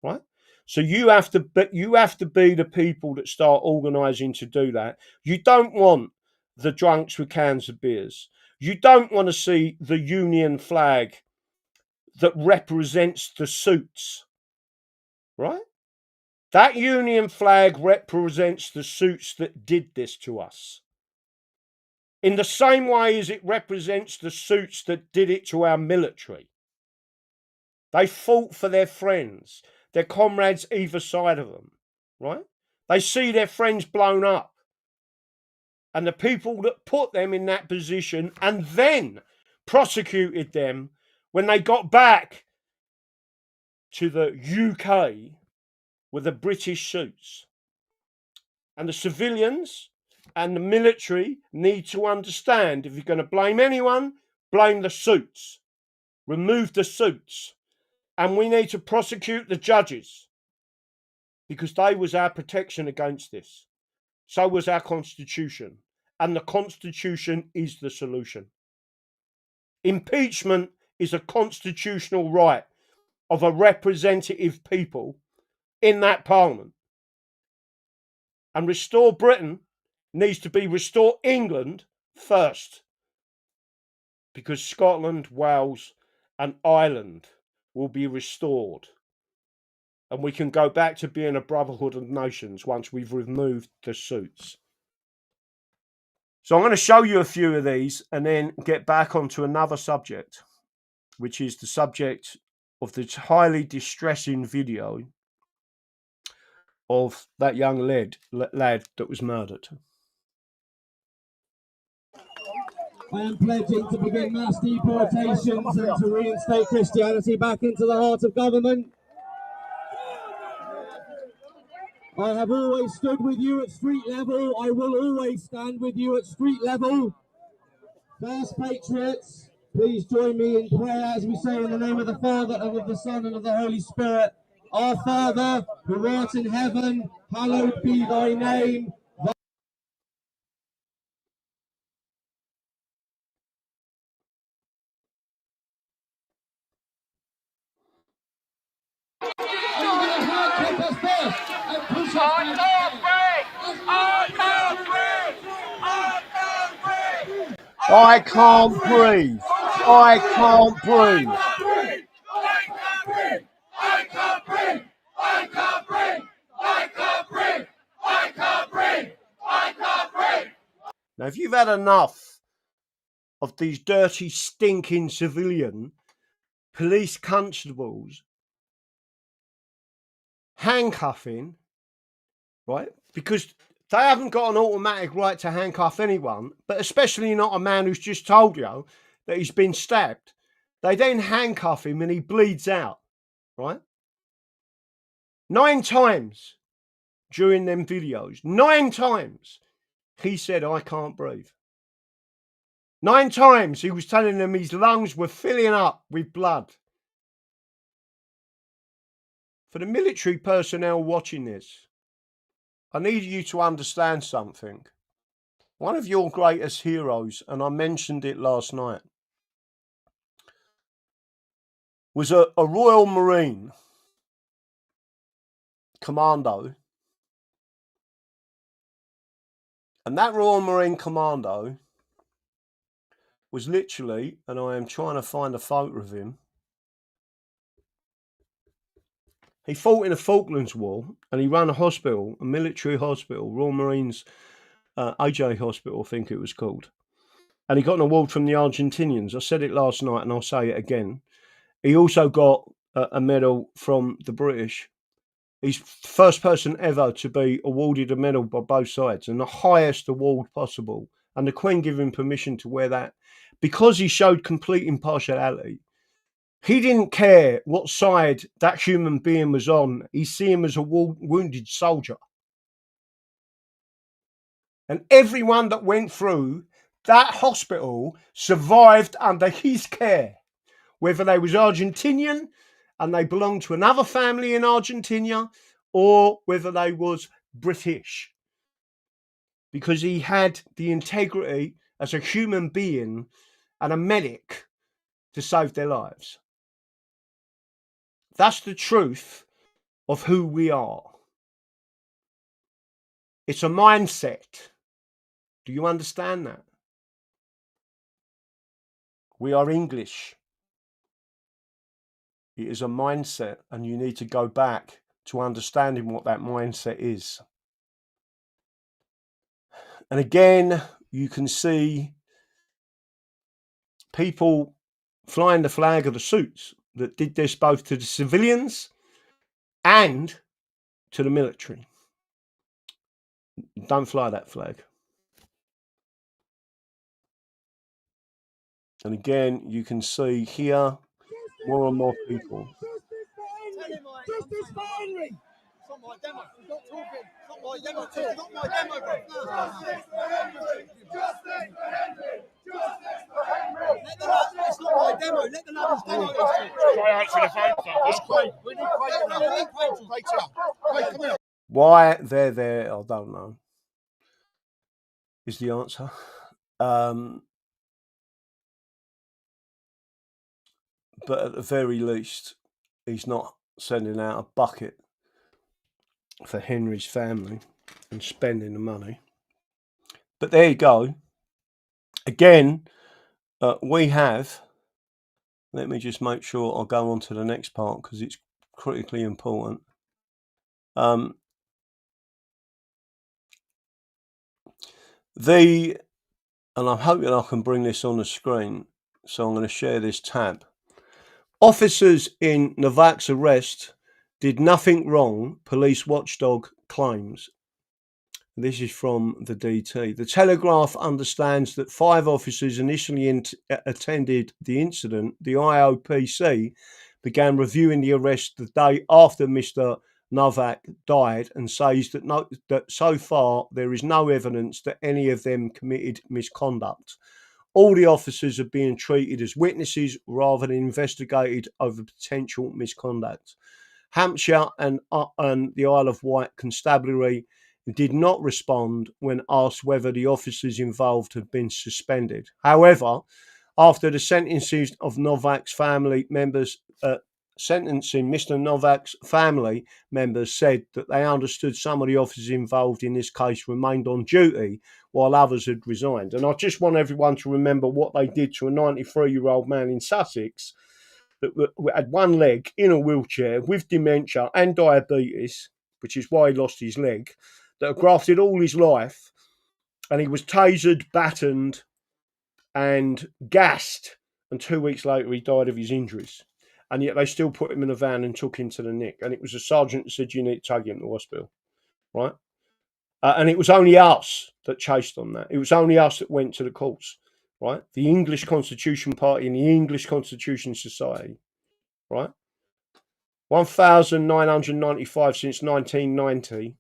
right? So you have to be the people that start organising to do that. You don't want the drunks with cans of beers. You don't want to see the Union flag that represents the suits, right? That Union flag represents the suits that did this to us. In the same way as it represents the suits that did it to our military. They fought for their friends, their comrades either side of them, right? They see their friends blown up. And the people that put them in that position and then prosecuted them when they got back to the UK were the British suits. And the civilians and the military need to understand, if you're going to blame anyone, blame the suits. Remove the suits. And we need to prosecute the judges, because they was our protection against this. So was our Constitution. And the Constitution is the solution. Impeachment is a constitutional right of a representative people in that Parliament. And Restore Britain needs to be Restore England first. Because Scotland, Wales and Ireland will be restored. And we can go back to being a brotherhood of nations once we've removed the suits. So I'm going to show you a few of these and then get back onto another subject, which is the subject of the highly distressing video of that young lad that was murdered. I am pledging to begin mass deportations and to reinstate Christianity back into the heart of government. I have always stood with you at street level. I will always stand with you at street level. First Patriots, please join me in prayer as we say in the name of the Father and of the Son and of the Holy Spirit. Our Father, who art in heaven, hallowed be thy name. I can't breathe. I can't breathe. Now, if you've had enough of these dirty, stinking civilian police constables handcuffing, right? Because they haven't got an automatic right to handcuff anyone, but especially not a man who's just told you that he's been stabbed. They then handcuff him and he bleeds out, right? 9 times during them videos, 9 times he said, I can't breathe. 9 times he was telling them his lungs were filling up with blood. For the military personnel watching this, I need you to understand something. One of your greatest heroes, and I mentioned it last night, was a Royal Marine commando. And that Royal Marine commando was literally, and I am trying to find a photo of him, he fought in the Falklands War and he ran a hospital, a military hospital, Royal Marines AJ Hospital, I think it was called. And he got an award from the Argentinians. I said it last night and I'll say it again. He also got a medal from the British. He's the first person ever to be awarded a medal by both sides, and the highest award possible. And the Queen gave him permission to wear that because he showed complete impartiality. He didn't care what side that human being was on. He see him as a wounded soldier. And everyone that went through that hospital survived under his care, whether they was Argentinian and they belonged to another family in Argentina, or whether they was British, because he had the integrity as a human being and a medic to save their lives. That's the truth of who we are. It's a mindset. Do you understand that? We are English. It is a mindset, and you need to go back to understanding what that mindset is. And again, you can see people flying the flag of the suits that did this both to the civilians and to the military. Don't fly that flag. And again, you can see here more and more people. It's not my demo. I'm not talking. It's not my demo. It's not my demo, bro. It's not my demo. Let the lads demo it. Try answer the phone. It's Craig. We need Craig now. Craig's here. Craig, come here. Why they're there, I don't know, is the answer. But at the very least, he's not sending out a bucket for Henry's family and spending the money. But there you go. Again, we have, let me just make sure I'll go on to the next part because it's critically important. And I'm hoping I can bring this on the screen, so I'm going to share this tab. Officers in Novak's arrest did nothing wrong, police watchdog claims. This is from the DT. The Telegraph understands that 5 officers initially attended the incident. The IOPC began reviewing the arrest the day after Mr. Novak died and says that so far there is no evidence that any of them committed misconduct. All the officers are being treated as witnesses rather than investigated over potential misconduct. Hampshire and the Isle of Wight Constabulary did not respond when asked whether the officers involved had been suspended. However, after the sentencing of Novak's family members, Mr. Novak's family members said that they understood some of the officers involved in this case remained on duty while others had resigned. And I just want everyone to remember what they did to a 93-year-old man in Sussex that had one leg in a wheelchair with dementia and diabetes, which is why he lost his leg, that had grafted all his life, and he was tasered, battened and gassed, and 2 weeks later he died of his injuries. And yet they still put him in a van and took him to the Nick. And it was a sergeant that said, you need to take him to hospital, right? And it was only us that chased on that. It was only us that went to the courts, right? The English Constitution Party and the English Constitution Society, right? 1,995 since 1990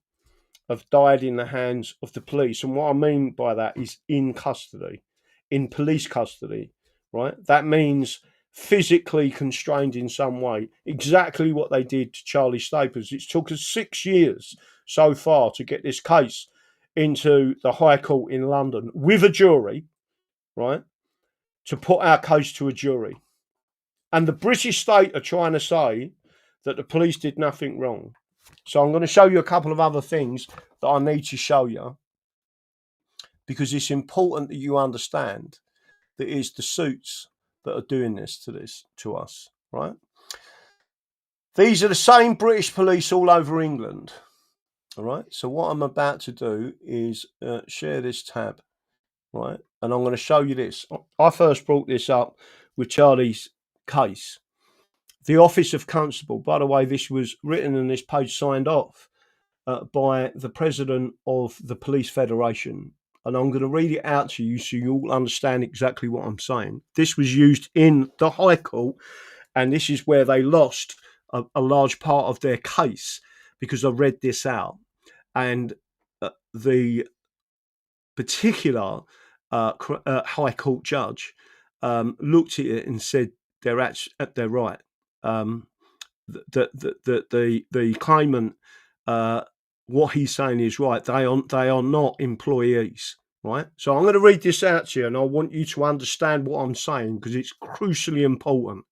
have died in the hands of the police. And what I mean by that is in custody, in police custody, right? That means physically constrained in some way. Exactly what they did to Charlie Staples. It took us 6 years so far to get this case into the High Court in London with a jury, right? To put our case to a jury. And the British state are trying to say that the police did nothing wrong. So I'm going to show you a couple of other things that I need to show you, because it's important that you understand that it's the suits that are doing this to us, right? These are the same British police all over England, all right? So what I'm about to do is share this tab, right? And I'm going to show you this. I first brought this up with Charlie's case, The office of constable, by the way, this was written and this page signed off by the president of the Police Federation. And I'm going to read it out to you so you all understand exactly what I'm saying. This was used in the High Court, and this is where they lost a large part of their case, because I read this out. And the particular High Court judge looked at it and said they're right. The claimant, what he's saying is right. They are not employees, right? So I'm going to read this out to you, and I want you to understand what I'm saying because it's crucially important.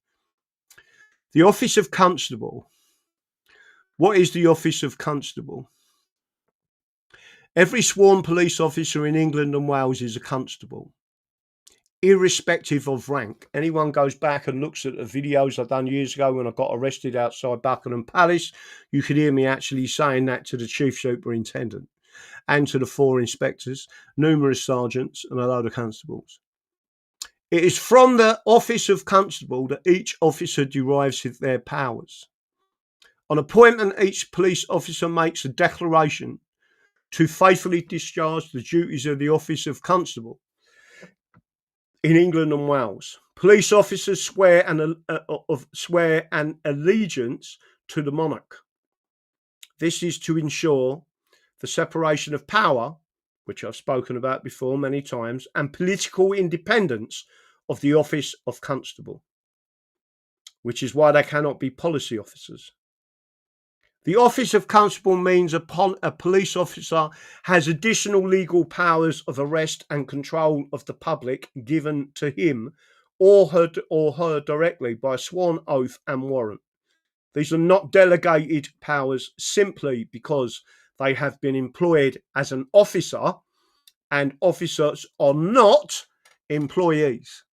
The office of constable. What is the office of constable? Every sworn police officer in England and Wales is a constable, irrespective of rank. Anyone goes back and looks at the videos I've done years ago when I got arrested outside Buckingham Palace, you could hear me actually saying that to the chief superintendent and to the 4 inspectors, numerous sergeants and a load of constables. It is from the office of constable that each officer derives their powers. On appointment, each police officer makes a declaration to faithfully discharge the duties of the office of constable in England and Wales. Police officers swear an allegiance to the monarch. This is to ensure the separation of power, which I've spoken about before many times, and political independence of the office of constable, which is why they cannot be policy officers. The office of constable means a police officer has additional legal powers of arrest and control of the public given to him or her directly by sworn oath and warrant. These are not delegated powers simply because they have been employed as an officer, and officers are not employees.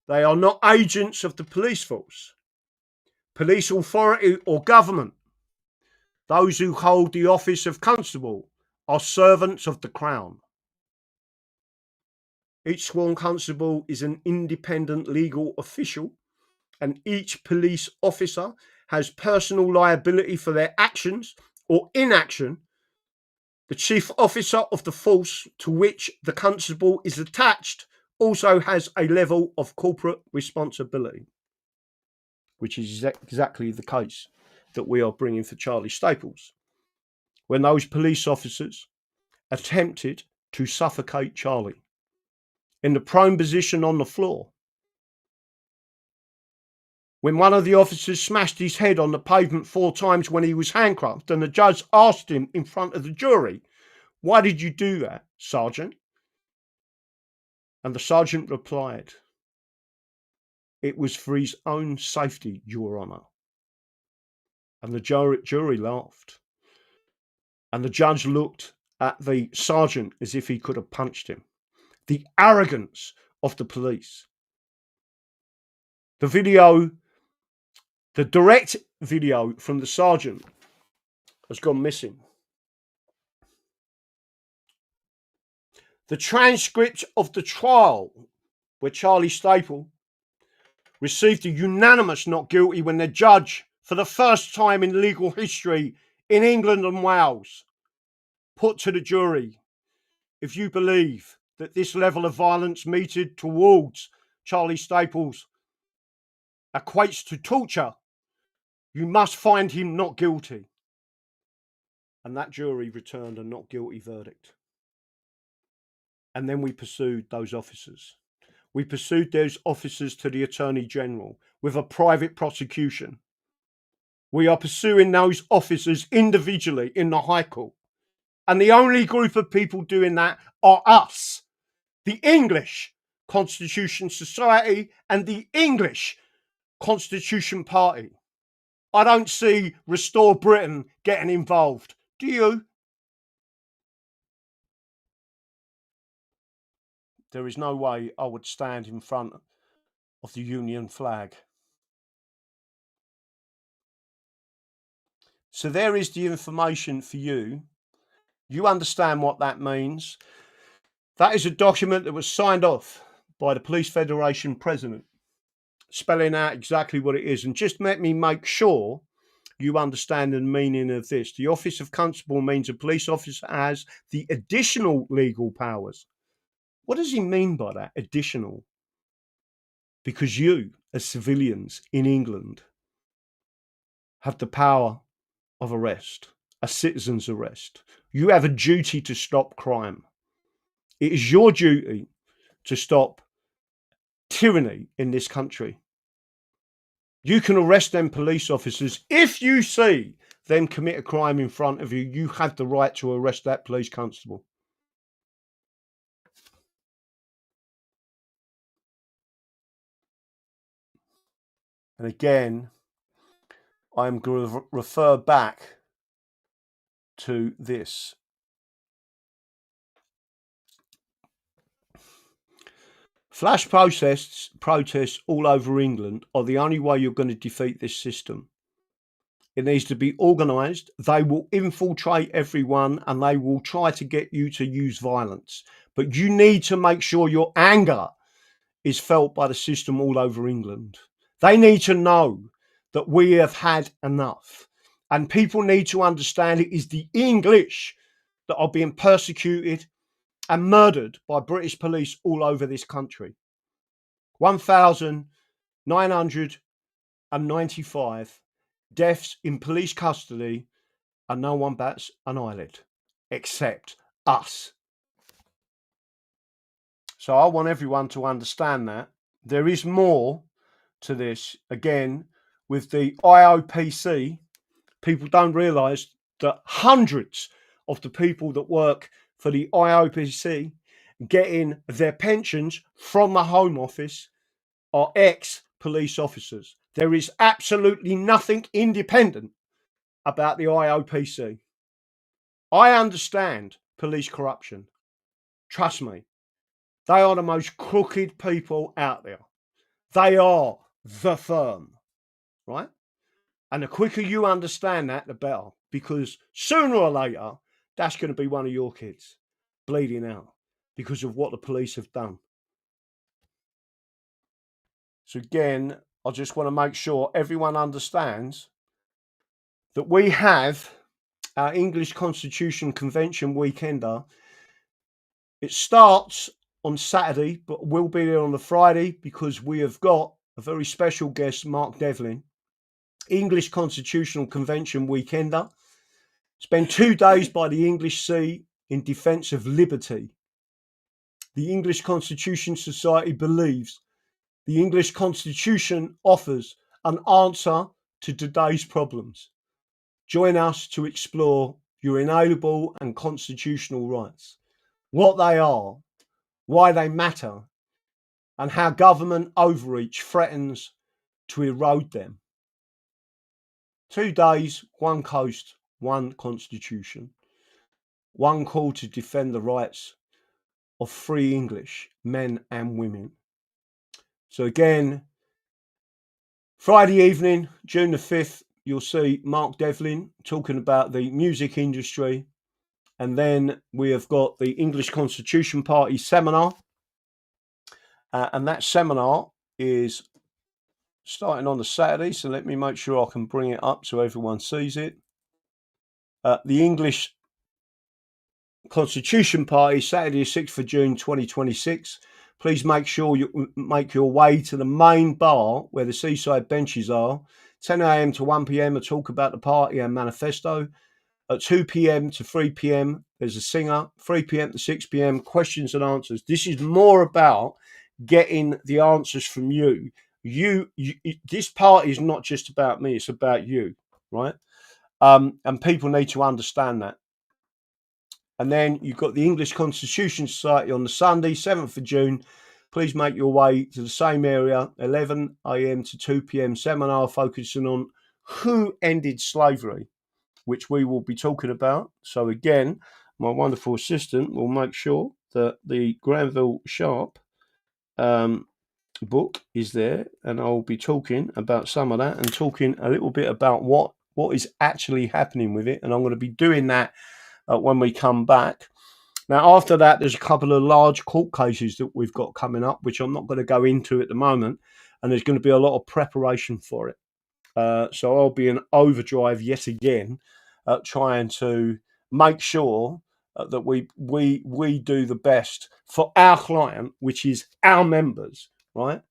They are not agents of the police force, police authority or government. Those who hold the office of constable are servants of the crown. Each sworn constable is an independent legal official, and each police officer has personal liability for their actions or inaction. The chief officer of the force to which the constable is attached also has a level of corporate responsibility, which is exactly the case that we are bringing for Charlie Staples, when those police officers attempted to suffocate Charlie in the prone position on the floor. When one of the officers smashed his head on the pavement 4 times when he was handcuffed, and the judge asked him in front of the jury, "Why did you do that, Sergeant?" And the sergeant replied, "It was for his own safety, Your Honour." And the jury laughed. And the judge looked at the sergeant as if he could have punched him. The arrogance of the police. The direct video from the sergeant has gone missing. The transcript of the trial where Charlie Staples received a unanimous not guilty when the judge, for the first time in legal history in England and Wales, put to the jury, "If you believe that this level of violence meted towards Charlie Staples equates to torture, you must find him not guilty." And that jury returned a not guilty verdict. And then we pursued those officers. We pursued those officers to the Attorney General with a private prosecution. We are pursuing those officers individually in the High Court. And the only group of people doing that are us, the English Constitution Society and the English Constitution Party. I don't see Restore Britain getting involved. Do you? There is no way I would stand in front of the Union flag. So there is the information for you. You understand what that means. That is a document that was signed off by the Police Federation president, spelling out exactly what it is. And just let me make sure you understand the meaning of this. The office of constable means a police officer has the additional legal powers. What does he mean by that, additional? Because you, as civilians in England, have the power of arrest, a citizen's arrest. You have a duty to stop crime. It is your duty to stop tyranny in this country. You can arrest them police officers. If you see them commit a crime in front of you, you have the right to arrest that police constable. And again, I'm going to refer back to this. Flash protests all over England are the only way you're going to defeat this system. It needs to be organised. They will infiltrate everyone and they will try to get you to use violence. But you need to make sure your anger is felt by the system all over England. They need to know that we have had enough. And people need to understand it is the English that are being persecuted and murdered by British police all over this country. 1,995 deaths in police custody, and no one bats an eyelid except us. So I want everyone to understand that there is more to this. Again, with the IOPC, people don't realise that hundreds of the people that work for the IOPC getting their pensions from the Home Office are ex-police officers. There is absolutely nothing independent about the IOPC. I understand police corruption. Trust me. They are the most crooked people out there. They are the firm, right? And the quicker you understand that, the better. Because sooner or later, that's going to be one of your kids bleeding out because of what the police have done. So again, I just want to make sure everyone understands that we have our English Constitution Convention weekender. It starts on Saturday, but we'll be there on the Friday because we have got a very special guest, Mark Devlin. English Constitutional Convention weekender. Spend 2 days by the English Sea in defence of liberty. The English Constitution Society believes the English Constitution offers an answer to today's problems. Join us to explore your inalienable and constitutional rights, what they are, why they matter, and how government overreach threatens to erode them. 2 days, one coast, one constitution, one call to defend the rights of free English men and women. So again, Friday evening, June the 5th, you'll see Mark Devlin talking about the music industry. And then we have got the English Constitution Party seminar. And that seminar is starting on the Saturday. So let me make sure I can bring it up so everyone sees it. The English Constitution Party, Saturday, 6th of June, 2026. Please make sure you make your way to the main bar where the seaside benches are. 10 a.m. to 1 p.m. a talk about the party and manifesto. At 2 p.m. to 3 p.m. there's a singer. 3 p.m. to 6 p.m. questions and answers. This is more about getting the answers from you. This party is not just about me, it's about you, right? And people need to understand that. And then you've got the English Constitution Society on the Sunday, 7th of June. Please make your way to the same area, 11 a.m. to 2 p.m. seminar focusing on who ended slavery, which we will be talking about. So again, my wonderful assistant will make sure that the Granville Sharp book is there, and I'll be talking about some of that and talking a little bit about what is actually happening with it. And I'm going to be doing that when we come back. Now, after that, there's a couple of large court cases that we've got coming up, which I'm not going to go into at the moment. and there's going to be a lot of preparation for it. So I'll be in overdrive yet again, trying to make sure that we do the best for our client, which is our members, right?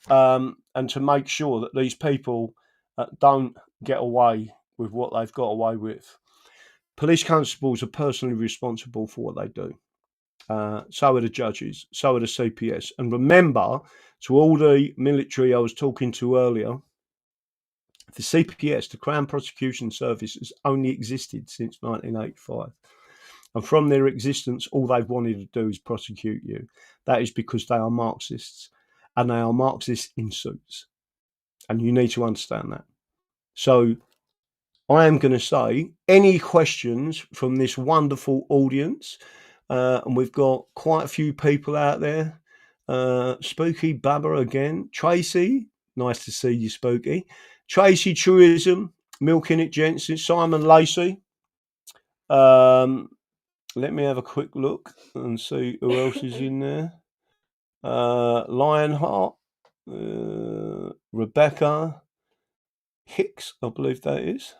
And to make sure that these people don't get away with what they've got away with. Police constables are personally responsible for what they do. So are the judges, so are the CPS. And remember, to all the military I was talking to earlier, the CPS, the Crown Prosecution Service, has only existed since 1985. And from their existence, all they've wanted to do is prosecute you. That is because they are Marxists, and they are Marxists in suits. And you need to understand that. So I am going to say, any questions from this wonderful audience? And we've got quite a few people out there. Spooky Baba again. Tracy, nice to see you, Spooky. Tracy Truism, Milking It Jensen, Simon Lacey. Let me have a quick look and see who else is in there. Lionheart, Rebecca Hicks, I believe that is.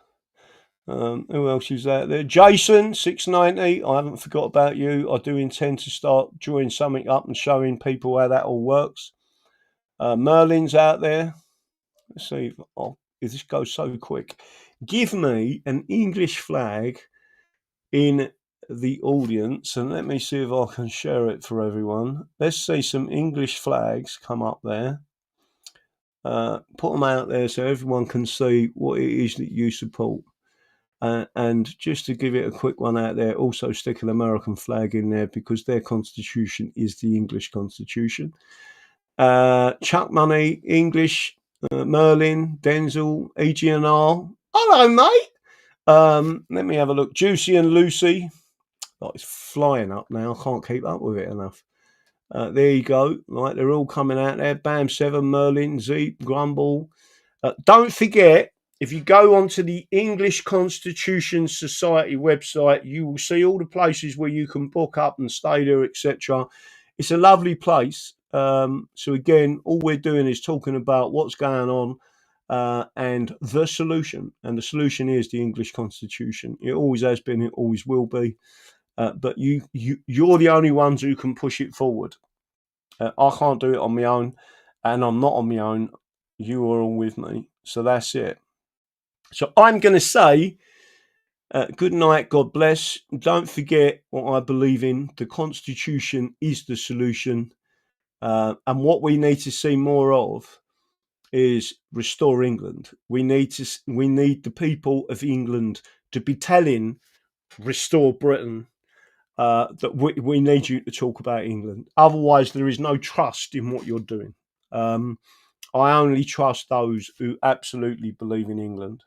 Who else is out there? Jason 690. I haven't forgot about you. I do intend to start drawing something up and showing people how that all works. Merlin's out there. Let's see if this goes so quick. Give me an English flag in the audience, and let me see if I can share it for everyone. Let's see some English flags come up there. Put them out there so everyone can see what it is that you support. And just to give it a quick one out there, also stick an American flag in there because their constitution is the English constitution. Chuck Money, English, Merlin, Denzel, EGNR. Hello, mate. Let me have a look. Juicy and Lucy. Oh, it's flying up now. I can't keep up with it enough. There you go. Right, they're all coming out there. Bam 7, Merlin, Zeep, Grumble. Don't forget, if you go onto the English Constitution Society website, you will see all the places where you can book up and stay there, etc. It's a lovely place. So again, all we're doing is talking about what's going on and the solution. And the solution is the English Constitution. It always has been, it always will be. But you're the only ones who can push it forward. I can't do it on my own, and I'm not on my own. You are all with me. So that's it. So I'm going to say good night, God bless. Don't forget what I believe in. The Constitution is the solution. And what we need to see more of is restore England. We need the people of England to be telling restore Britain that we need you to talk about England. Otherwise, there is no trust in what you're doing. I only trust those who absolutely believe in England.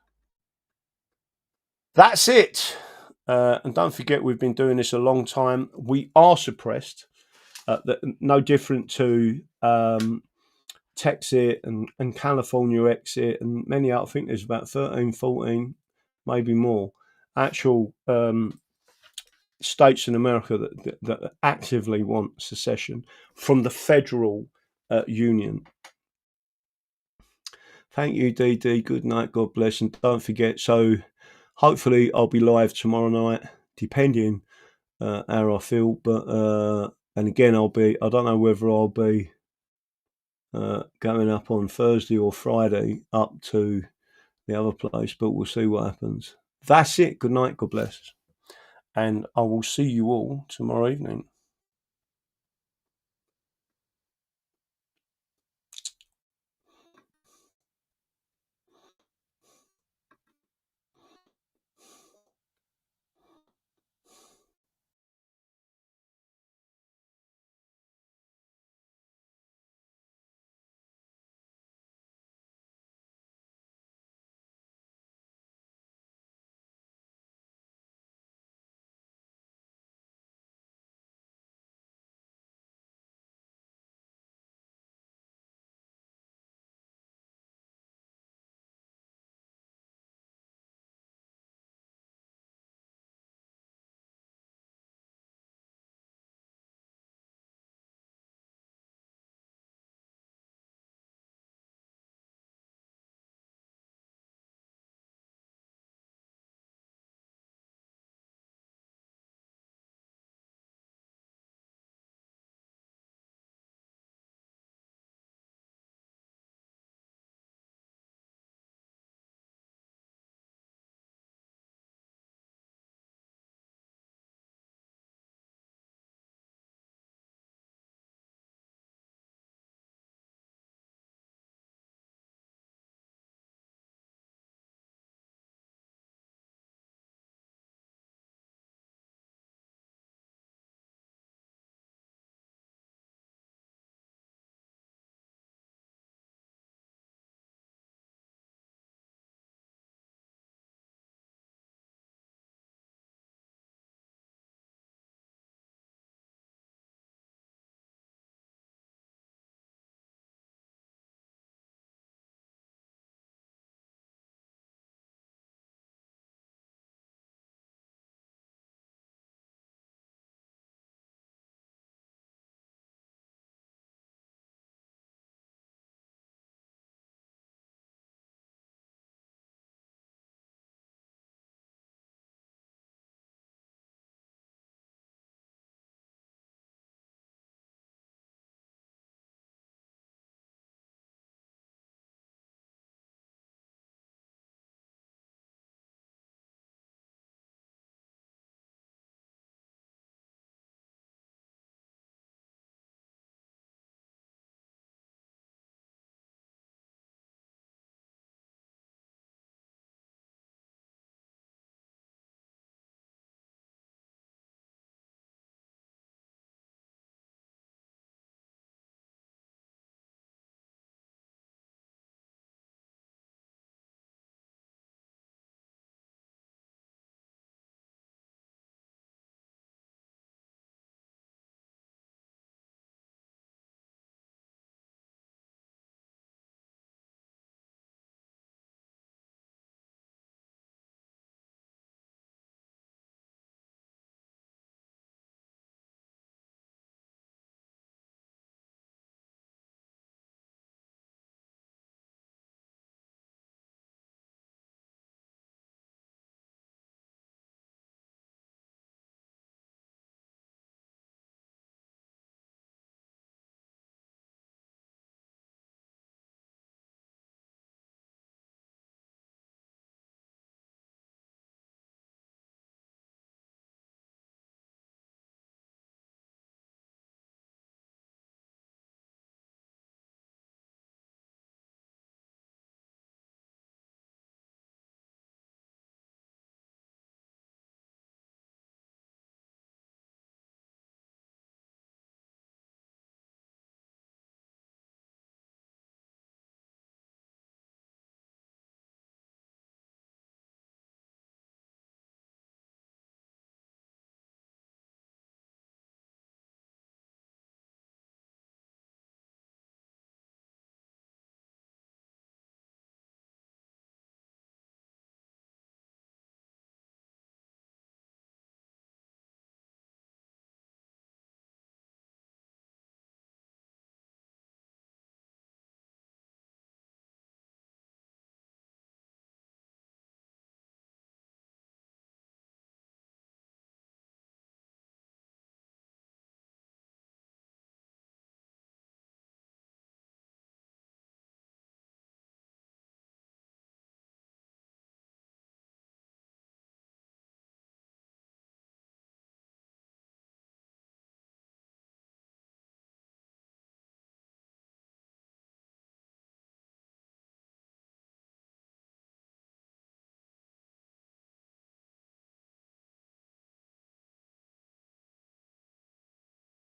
That's it. And don't forget, we've been doing this a long time. We are suppressed. No different to Texit and California exit and many other. I think there's about 13, 14, maybe more actual states in America that actively want secession from the federal union. Thank you, Dade. Good night. God bless. And don't forget, so hopefully I'll be live tomorrow night, depending how I feel. But and again, I don't know whether I'll be going up on Thursday or Friday up to the other place, but we'll see what happens. That's it. Good night. God bless. And I will see you all tomorrow evening.